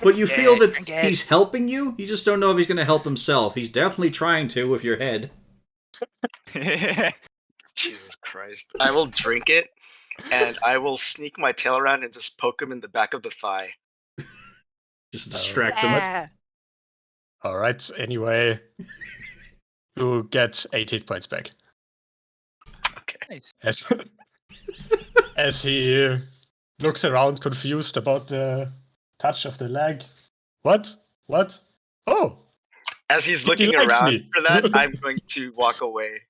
But you feel that he's helping you, you just don't know if he's going to help himself. He's definitely trying to with your head. Jesus Christ. I will drink it, and I will sneak my tail around and just poke him in the back of the thigh. Just distract him. Alright, anyway. You get 8 hit points back. Okay. Nice. As he looks around confused about the touch of the leg. What? What? Oh! As he's He looking likes around me. for that, I'm going to walk away.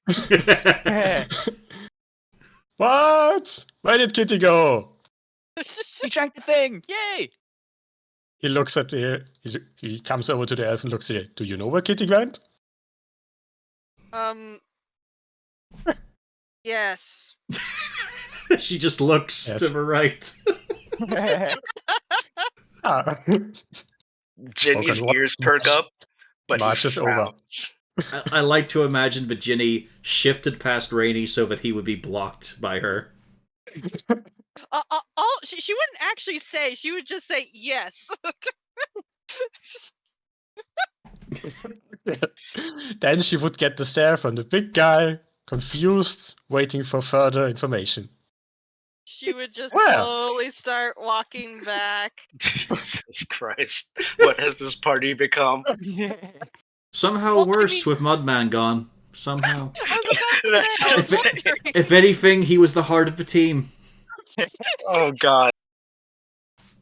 What? Where did Kitty go? He drank the thing! Yay! He looks at the. He comes over to the elf and looks at it. Do you know where Kitty went? Yes. She just looks Yes. to the right. Ah. Ginny's Okay, ears perk up, but he March is over. frowns. I like to imagine that Ginny shifted past Rainey so that he would be blocked by her. She wouldn't actually say. She would just say yes. Then she would get the stare from the big guy, confused, waiting for further information. She would just Where? slowly start walking back. Jesus Christ. What has this party become? Somehow Well, I worse mean- with Mudman gone. Somehow. I was about That's to say, I was what- wondering. If anything, he was the heart of the team. Oh god.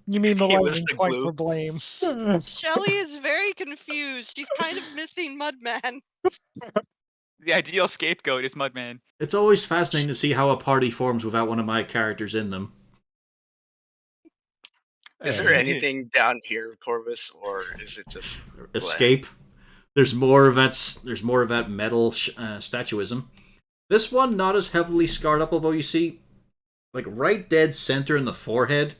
You mean the He was lightning the point glue. for blame? Shelly is very confused. She's kind of missing Mudman. The ideal scapegoat is Mudman. It's always fascinating to see how a party forms without one of my characters in them. Is there anything down here, Corvus, or is it just Escape. There's more of that metal statuism. This one not as heavily scarred up, although you see, like right dead center in the forehead,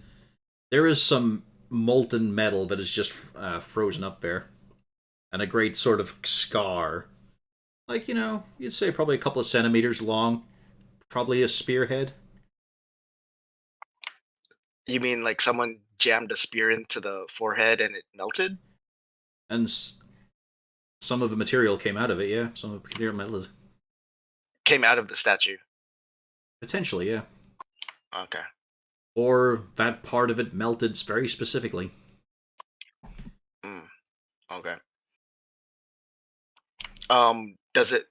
there is some molten metal that is just frozen up there, and a great sort of scar. Like, you know, you'd say probably a couple of centimeters long, probably a spearhead. You mean like someone jammed a spear into the forehead and it melted? And some of the material came out of it, yeah. Some of the material metal. Came out of the statue. Potentially, yeah. Okay. Or that part of it melted very specifically. Okay. Does it,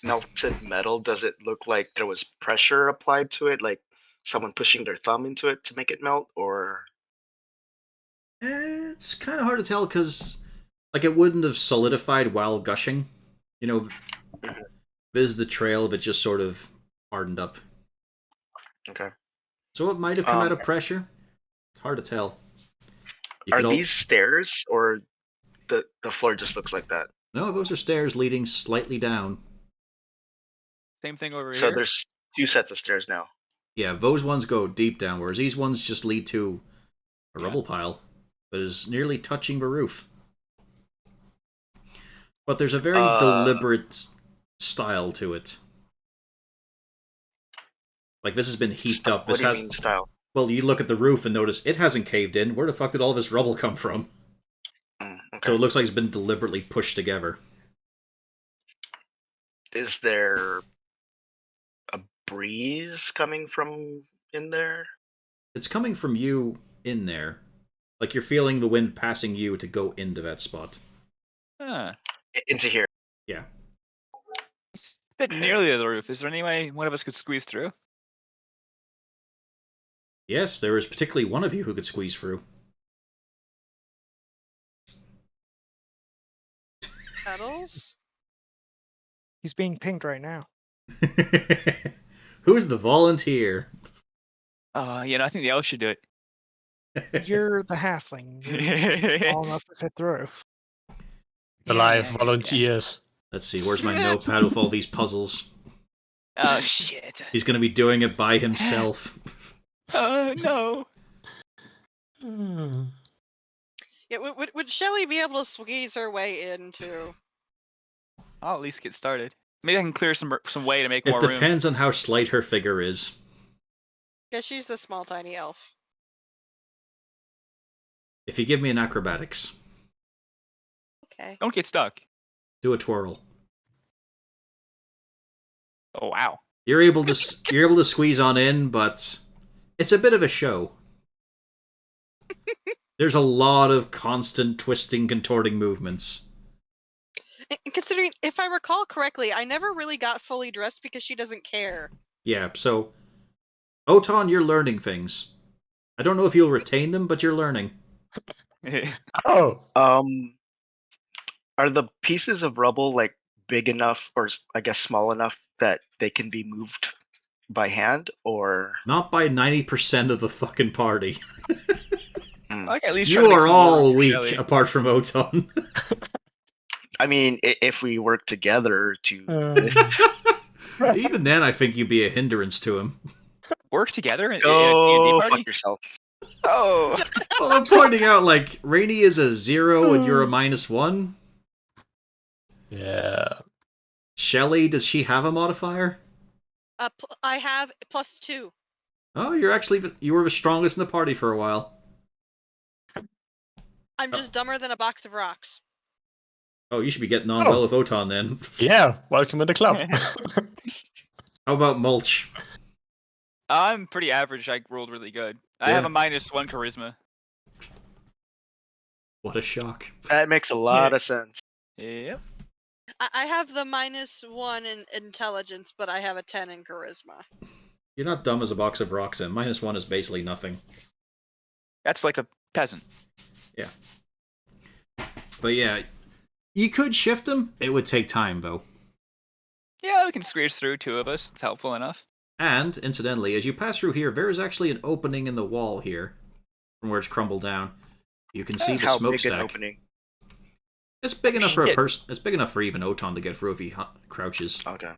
melted metal, does it look like there was pressure applied to it, like someone pushing their thumb into it to make it melt, or? It's kind of hard to tell because, like, it wouldn't have solidified while gushing. You know, this is the trail, but just sort of hardened up. Okay. So it might have come out of pressure. It's hard to tell. Are these stairs, or the floor just looks like that? No, those are stairs leading slightly down. Same thing over So here. there's 2 sets of stairs now. Yeah, those ones go deep down, whereas these ones just lead to a rubble pile that is nearly touching the roof. But there's a very deliberate style to it. Like, this has been heaped up. What This do you has mean style? Well, you look at the roof and notice it hasn't caved in. Where the fuck did all this rubble come from? Okay. So it looks like it's been deliberately pushed together. Is there a breeze coming from in there? It's coming from you in there. Like you're feeling the wind passing you to go into that spot. Huh. Into here. Yeah. It's a bit nearly to the roof. Is there any way one of us could squeeze through? Yes, there is particularly one of you who could squeeze through. Petals? He's being pinged right now. Who's the volunteer? You know, I think the elf should do it. You're the halfling. You're tall enough to fit through. The live volunteers. Let's see, where's my notepad with all these puzzles? Oh shit. He's gonna be doing it by himself. Oh no. Yeah, would Shelly be able to squeeze her way into? I'll at least get started. Maybe I can clear some way to make It more room. depends on how slight her figure is. Yeah, she's a small, tiny elf. If you give me an acrobatics, Okay. Don't get stuck. do a twirl. Oh wow. You're able to squeeze on in, but it's a bit of a show. There's a lot of constant twisting, contorting movements. And considering, if I recall correctly, I never really got fully dressed because she doesn't care. Yeah, so Oton, you're learning things. I don't know if you'll retain them, but you're learning. Oh, Are the pieces of rubble like big enough, or I guess small enough that they can be moved by hand, or Not by 90% of the fucking party. Like at least try You to make are some more room all for weak, Shelly. apart from Oton. I mean, if we work together to Even then, I think you'd be a hindrance to him. Work together in a D&D go party? fuck yourself. Oh. Well, I'm pointing out, like, Rainy is a 0 and you're a -1. yeah. Shelly, does she have a modifier? I have +2. Oh, you were the strongest in the party for a while. I'm just dumber than a box of rocks. Oh, you should be getting on Oh. well with Oton then. Yeah, welcome in the club. How about Mulch? I'm pretty average. I rolled really good. I have a -1 charisma. What a shock. That makes a lot of sense. Yep. I have the -1 in intelligence, but I have a 10 in charisma. You're not dumb as a box of rocks, then. -1 is basically nothing. That's like a peasant. Yeah. But yeah, you could shift them. It would take time, though. Yeah, we can squeeze through 2 of us. It's helpful enough. And, incidentally, as you pass through here, there is actually an opening in the wall here, from where it's crumbled down. You can see the How big an smokestack. opening? It's big enough for a Shit. person. It's big enough for even Oton to get through if he crouches. Okay.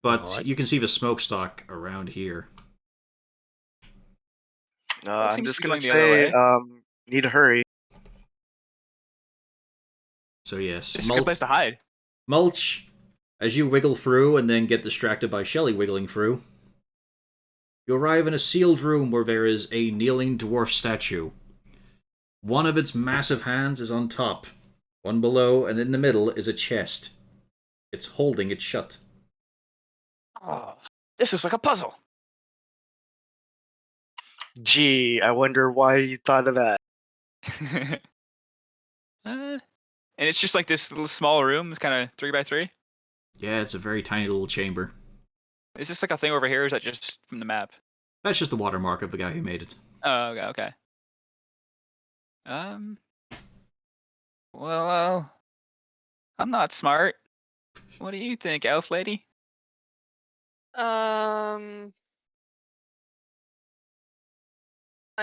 But Alright. you can see the smokestack around here. I'm seems just to be gonna going the other say, way. need to hurry. So yes, This is a good place to hide. Mulch, as you wiggle through and then get distracted by Shelly wiggling through, you arrive in a sealed room where there is a kneeling dwarf statue. One of its massive hands is on top, one below, and in the middle is a chest. It's holding it shut. Oh, this looks like a puzzle. Gee, I wonder why you thought of that. And it's just like this little small room. It's kind of 3 by 3. Yeah, it's a very tiny little chamber. Is this like a thing over here? Or is that just from the map? That's just the watermark of the guy who made it. Oh, okay. Well, I'm not smart. What do you think, elf lady? I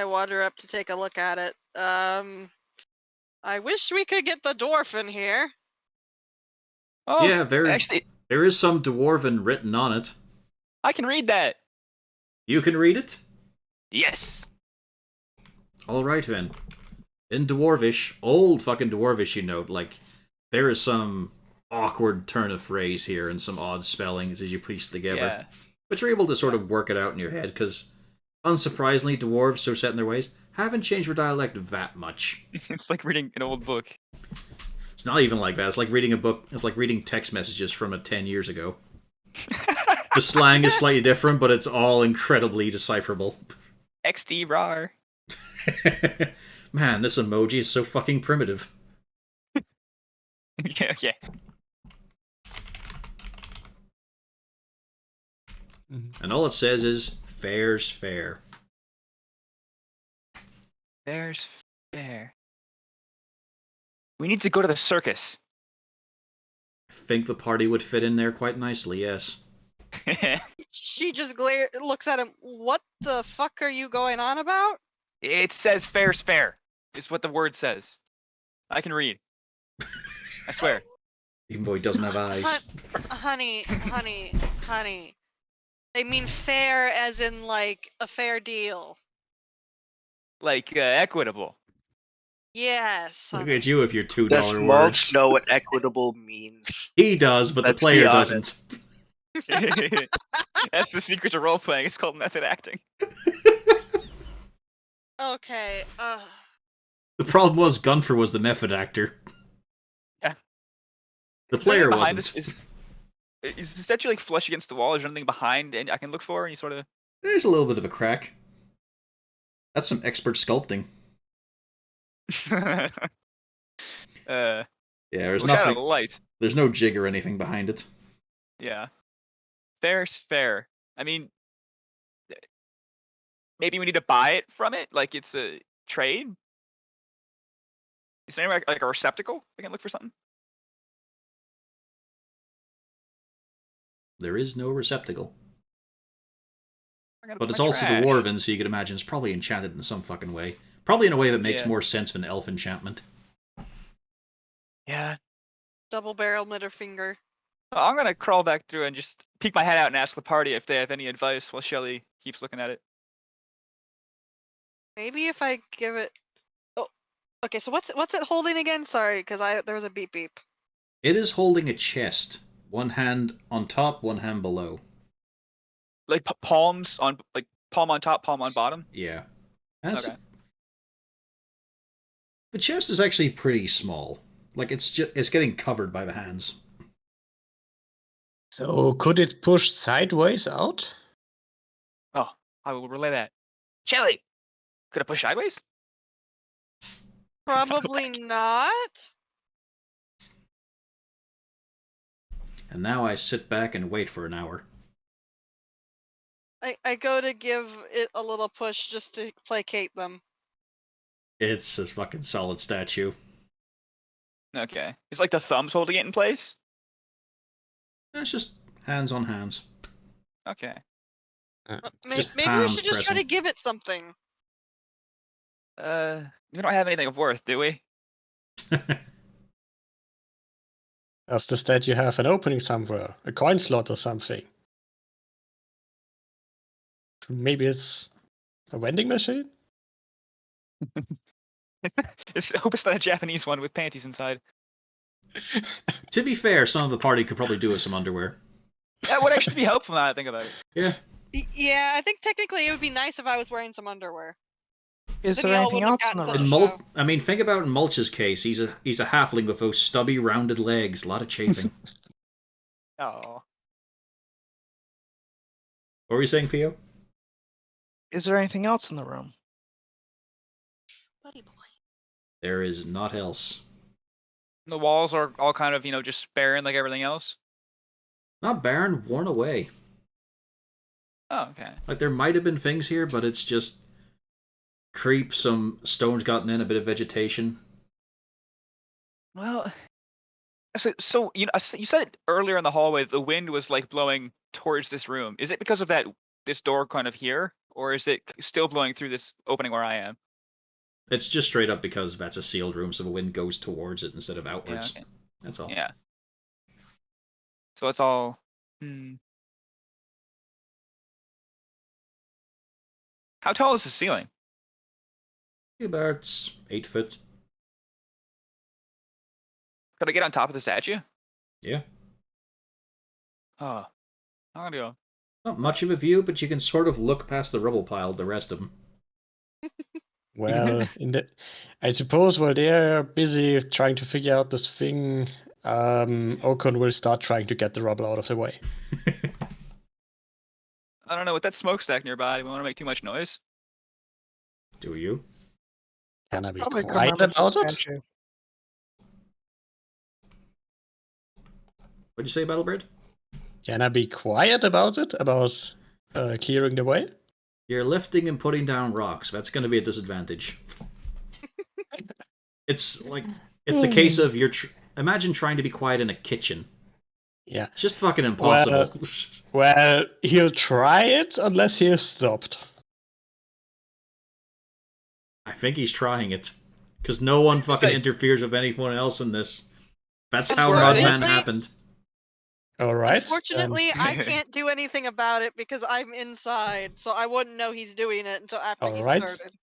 wander up to take a look at it. I wish we could get the dwarf in here. Oh, Yeah, actually, there is some dwarven written on it. I can read that. You can read it? Yes. Alright then. In Dwarvish, old fucking Dwarvish, you note, like, there is some awkward turn of phrase here and some odd spellings as you piece together. Yeah. But you're able to sort of work it out in your head, because, unsurprisingly, dwarves, so set in their ways, haven't changed their dialect that much. It's like reading an old book. It's not even like that. It's like reading a book. It's like reading text messages from 10 years ago. The slang is slightly different, but it's all incredibly decipherable. XD rar. Man, this emoji is so fucking primitive. Yeah. And all it says is, fair's fair. There's fair. We need to go to the circus. I think the party would fit in there quite nicely, yes. She just looks at him. What the fuck are you going on about? It says fair's fair. Is what the word says. I can read. I swear. Even though he doesn't have eyes. Honey. They mean fair as in like a fair deal. Like equitable. Yes. Look at you with your $2 Does words. Mulch know what equitable means? He does, but the Let's be player honest. doesn't. That's the secret to role playing. It's called method acting. Okay. The problem was Gunfer was the method actor. Yeah. The Is there player anything behind wasn't. this? Is the statue like flush against the wall? Is there anything behind and I can look for? Any sort of? There's a little bit of a crack. That's some expert sculpting. Yeah, there's wish I had nothing. a light. There's no jig or anything behind it. Yeah, fair's fair. I mean, maybe we need to buy it from it, like it's a trade. Is there anywhere like a receptacle? I can look for something. There is no receptacle. I gotta But put it's my also trash. dwarven, so you could imagine it's probably enchanted in some fucking way. Probably in a way that makes Yeah. more sense than elf enchantment. Yeah. Double barrel middle finger. Well, I'm gonna crawl back through and just peek my head out and ask the party if they have any advice while Shelly keeps looking at it. Maybe if I give it. Oh, okay. So what's it holding again? Sorry, because there was a beep beep. It is holding a chest. One hand on top, one hand below. Like palms on, like palm on top, palm on bottom. Yeah. That's Okay. The chest is actually pretty small. Like it's getting covered by the hands. So could it push sideways out? Oh, I will relay that. Shelly, could it push sideways? Probably not. And now I sit back and wait for an hour. I go to give it a little push just to placate them. It's a fucking solid statue. Okay. It's like the thumbs holding it in place? It's just hands on hands. Okay. Maybe Just we palms should just try to pressing. give it something. We don't have anything of worth, do we? Does the statue have an opening somewhere? A coin slot or something? Maybe it's a vending machine? I hope it's not a Japanese one with panties inside. To be fair, some of the party could probably do with some underwear. That would actually be helpful now that I think about it. Yeah. Yeah, I think technically it would be nice if I was wearing some underwear. Is Then there y'all anything wouldn't else have in the gotten room? such a show. I mean, think about in Mulch's case. He's a halfling with those stubby, rounded legs. A lot of chafing. Oh. What were you saying, Pio? Is there anything else in the room? Buddy boy. There is not else. The walls are all kind of, just barren like everything else. Not barren, worn away. Oh, okay. Like there might have been things here, but it's just creep, some stones gotten in, a bit of vegetation. Well, so you said earlier in the hallway the wind was like blowing towards this room. Is it because of this door kind of here, or is it still blowing through this opening where I am? It's just straight up because that's a sealed room, so the wind goes towards it instead of outwards. Yeah, okay. That's all. Yeah. So it's all. How tall is the ceiling? About 8 foot. Could I get on top of the statue? Yeah. Oh, I'm gonna go. Not much of a view, but you can sort of look past the rubble pile at the rest of them. Well, I suppose while they're busy trying to figure out this thing, Okon will start trying to get the rubble out of the way. I don't know. With that smokestack nearby, do we want to make too much noise? Do you? Can I be Probably quiet remember the about it? statue. What'd you say, Battlebird? Can I be quiet about it? About clearing the way? You're lifting and putting down rocks. That's going to be a disadvantage. It's the case of imagine trying to be quiet in a kitchen. Yeah. It's just fucking impossible. Well, he'll try it unless he is stopped. I think he's trying it. Because no one fucking Like- interferes with anyone else in this. That's That's how right. Mudman happened. All right. Unfortunately, I can't do anything about it because I'm inside, so I wouldn't know he's doing it until after he Alright. started.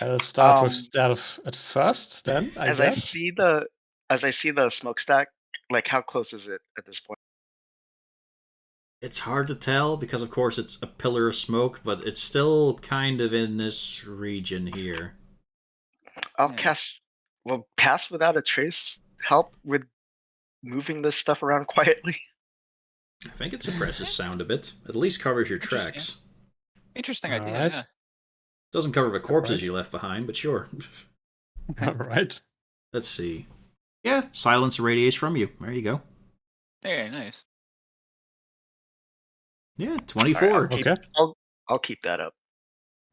I'll start with Um, stealth at first, then, I as I guess. see the smokestack, like how close is it at this point? It's hard to tell because, of course, it's a pillar of smoke, but it's still kind of in this region here. I'll Yeah. cast. Will pass without a trace help with moving this stuff around quietly? I think it suppresses sound a bit. At least covers your Interesting. tracks. Interesting All idea. right. Yeah. Doesn't cover the corpses Right. you left behind, but sure. All right. Let's see. Yeah, silence radiates from you. There you go. Very nice. Yeah, All right, 24. Okay. I'll keep that up.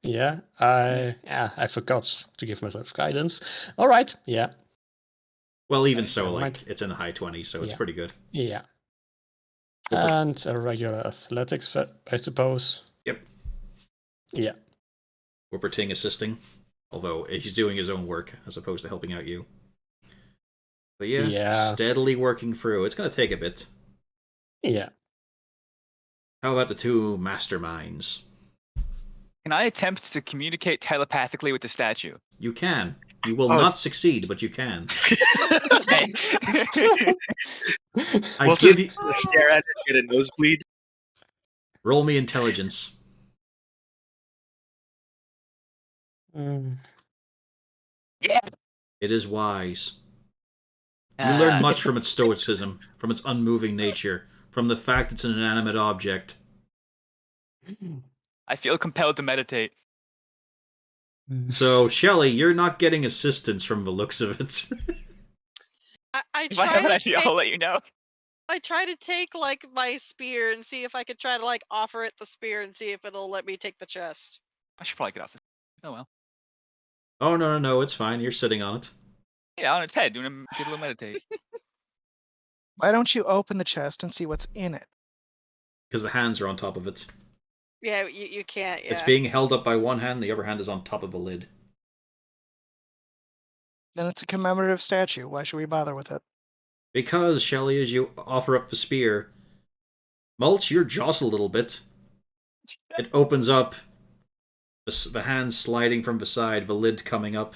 Yeah, I forgot to give myself guidance. All right. Yeah. Well, even Nice. so, Never like, mind. it's in the high 20s, so it's Yeah. pretty good. Yeah. Well, And a regular athletics, I suppose. Yep. Yeah. Whooper assisting, although he's doing his own work as opposed to helping out you. But yeah, Yeah. steadily working through. It's going to take a bit. Yeah. How about the two masterminds? Can I attempt to communicate telepathically with the statue? You can. You will Oh. not succeed, but you can. Okay. I We'll give just you. stare at it and get a nosebleed. Roll me intelligence. Mm. Yeah. It is wise. You learn Ah. much from its stoicism, from its unmoving nature, from the fact it's an inanimate object. I feel compelled to meditate. So, Shelley, you're not getting assistance from the looks of it. I If I have an try to idea, take, I'll let you know. I try to take like my spear and see if I could try to like offer it the spear and see if it'll let me take the chest. I should probably get off this. Oh well. Oh, no, it's fine. You're sitting on it. Yeah, on its head, doing a good little meditate. Why don't you open the chest and see what's in it? Because the hands are on top of it. Yeah, you can't. Yeah. It's being held up by one hand, the other hand is on top of the lid. Then it's a commemorative statue. Why should we bother with it? Because, Shelley, as you offer up the spear, Mulch, you're jostled a little bit. It opens up, the hand sliding from the side, the lid coming up.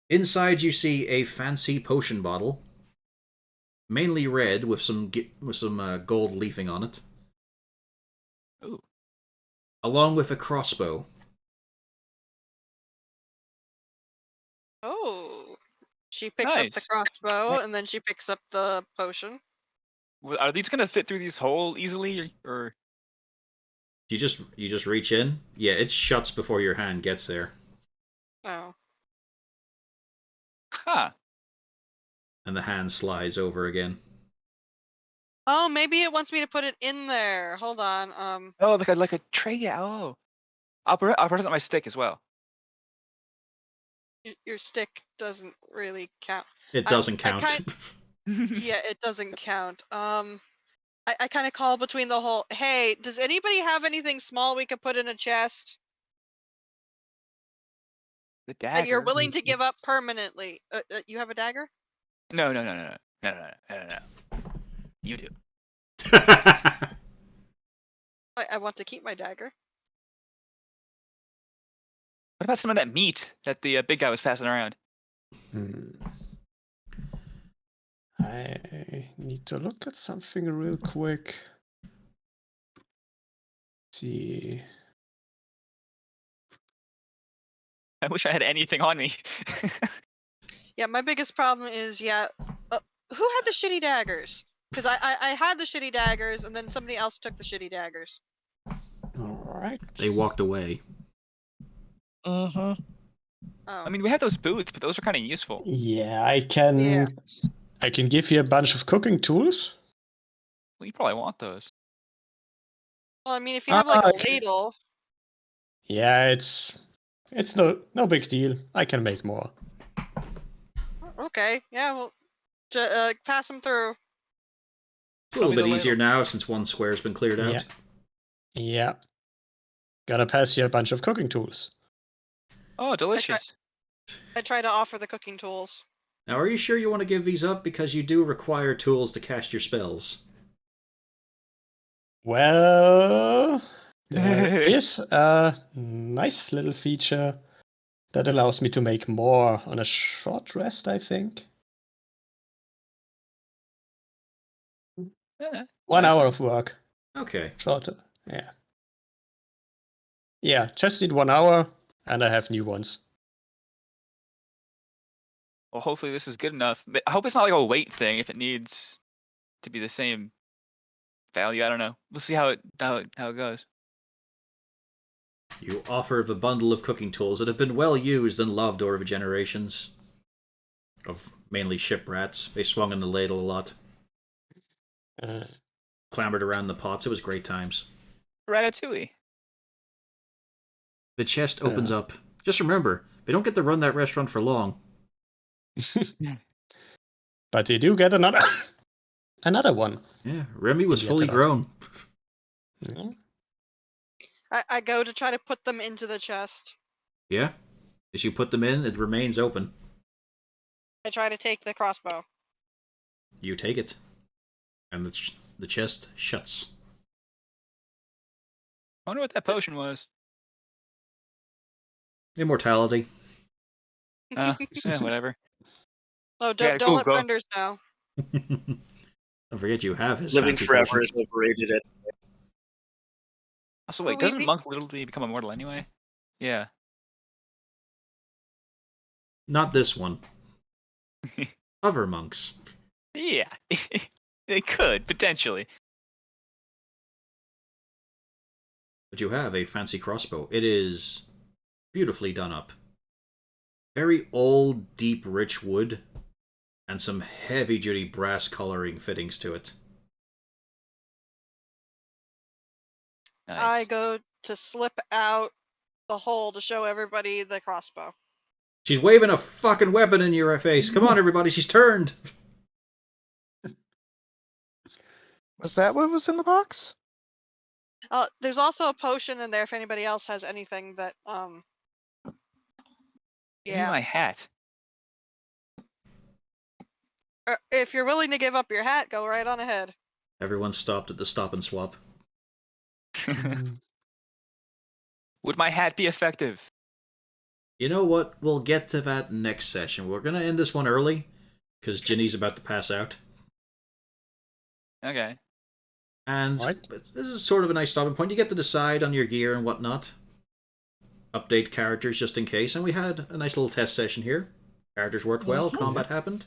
Inside you see a fancy potion bottle, mainly red with some gold leafing on it. Ooh. Along with a crossbow. Oh. She picks up the Nice. crossbow and then she picks up the potion. Are these gonna fit through these holes easily, or? You just reach in. Yeah, it shuts before your hand gets there, Oh. Huh. and the hand slides over again. Oh, maybe it wants me to put it in there. Hold on. Oh, like a tray. Yeah. Oh. I'll present my stick as well. Your stick doesn't really count. It I- doesn't I count. Yeah, it doesn't count. I kind of call between the whole. Hey, does anybody have anything small we could put in a chest The that you're dagger. willing to give up permanently? You have a dagger? No. You do. I want to keep my dagger. What about some of that meat that the big guy was passing around? I need to look at something real quick. See. I wish I had anything on me. Yeah, my biggest problem is who had the shitty daggers? Because I had the shitty daggers and then somebody else took the shitty daggers. All right. They walked away. Mm-hmm. Oh. I mean, we have those boots, but those are kind of useful. Yeah, I can. Yeah. I can give you a bunch of cooking tools. Well, you probably want those. Well, I mean, if you have like a Okay. ladle. Yeah, it's no big deal. I can make more. Okay, yeah, well, pass them through. It's a little Tell me bit the easier ladle. now since one square's been cleared out. Yeah. Gonna pass you a bunch of cooking tools. Oh, delicious. I try to offer the cooking tools. Now, are you sure you want to give these up? Because you do require tools to cast your spells. Well, There is a nice little feature that allows me to make more on a short rest, I think. Yeah, 1 nice. hour of work. Okay. Shorter. Yeah. Yeah, just need 1 hour, and I have new ones. Well, hopefully this is good enough. But I hope it's not like a weight thing if it needs to be the same value. I don't know. We'll see how it goes. You offer the bundle of cooking tools that have been well used and loved over generations. Of mainly ship rats. They swung in the ladle a lot. Uh, Clambered around the pots. It was great times. Ratatouille. The chest opens up. Just remember, they don't get to run that restaurant for long. but you do get another another one. Yeah, Remy was Maybe fully at the grown. Yeah. I go to try to put them into the chest. Yeah? As you put them in, it remains open. I try to take the crossbow. You take it. And the chest shuts. I wonder what that potion was. Immortality. Yeah, whatever. Oh, Yeah, don't let go. Brender's know. Don't forget you have his Living fancy forever potion. is overrated. Also, Well, wait, doesn't Monk literally become immortal anyway? Yeah. Not this one. Other monks. Yeah. They could, potentially. But you have a fancy crossbow. It is beautifully done up. Very old, deep, rich wood. And some heavy-duty brass coloring fittings to it. Nice. I go to slip out the hole to show everybody the crossbow. She's waving a fucking weapon in your face. Come on, everybody, she's turned. Was that what was in the box? There's also a potion in there if anybody else has anything that Give me yeah. my hat. If you're willing to give up your hat, go right on ahead. Everyone stopped at the stop and swap. Would my hat be effective? You know what? We'll get to that next session. We're going to end this one early, because Ginny's about to pass out. Okay. And What? this is sort of a nice stopping point. You get to decide on your gear and whatnot. Update characters just in case. And we had a nice little test session here. Characters worked well. Combat happened.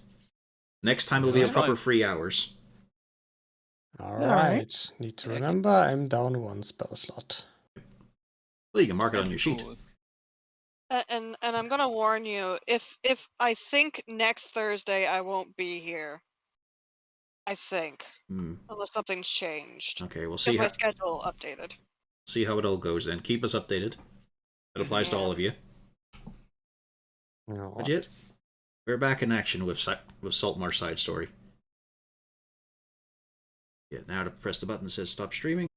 Next time it'll be a That's proper fine. 3 hours. Alright. Need to Yeah, remember I'm down 1 spell slot. Well, you can mark it on your sheet. Cool. And I'm gonna warn you, if I think next Thursday I won't be here. I think. Unless something's changed. Okay, we'll Because see my how, schedule updated. see how it all goes then. Keep us updated. It applies to all of you. But yet, we're back in action with Saltmarsh Side Story. Yeah, now to press the button that says stop streaming.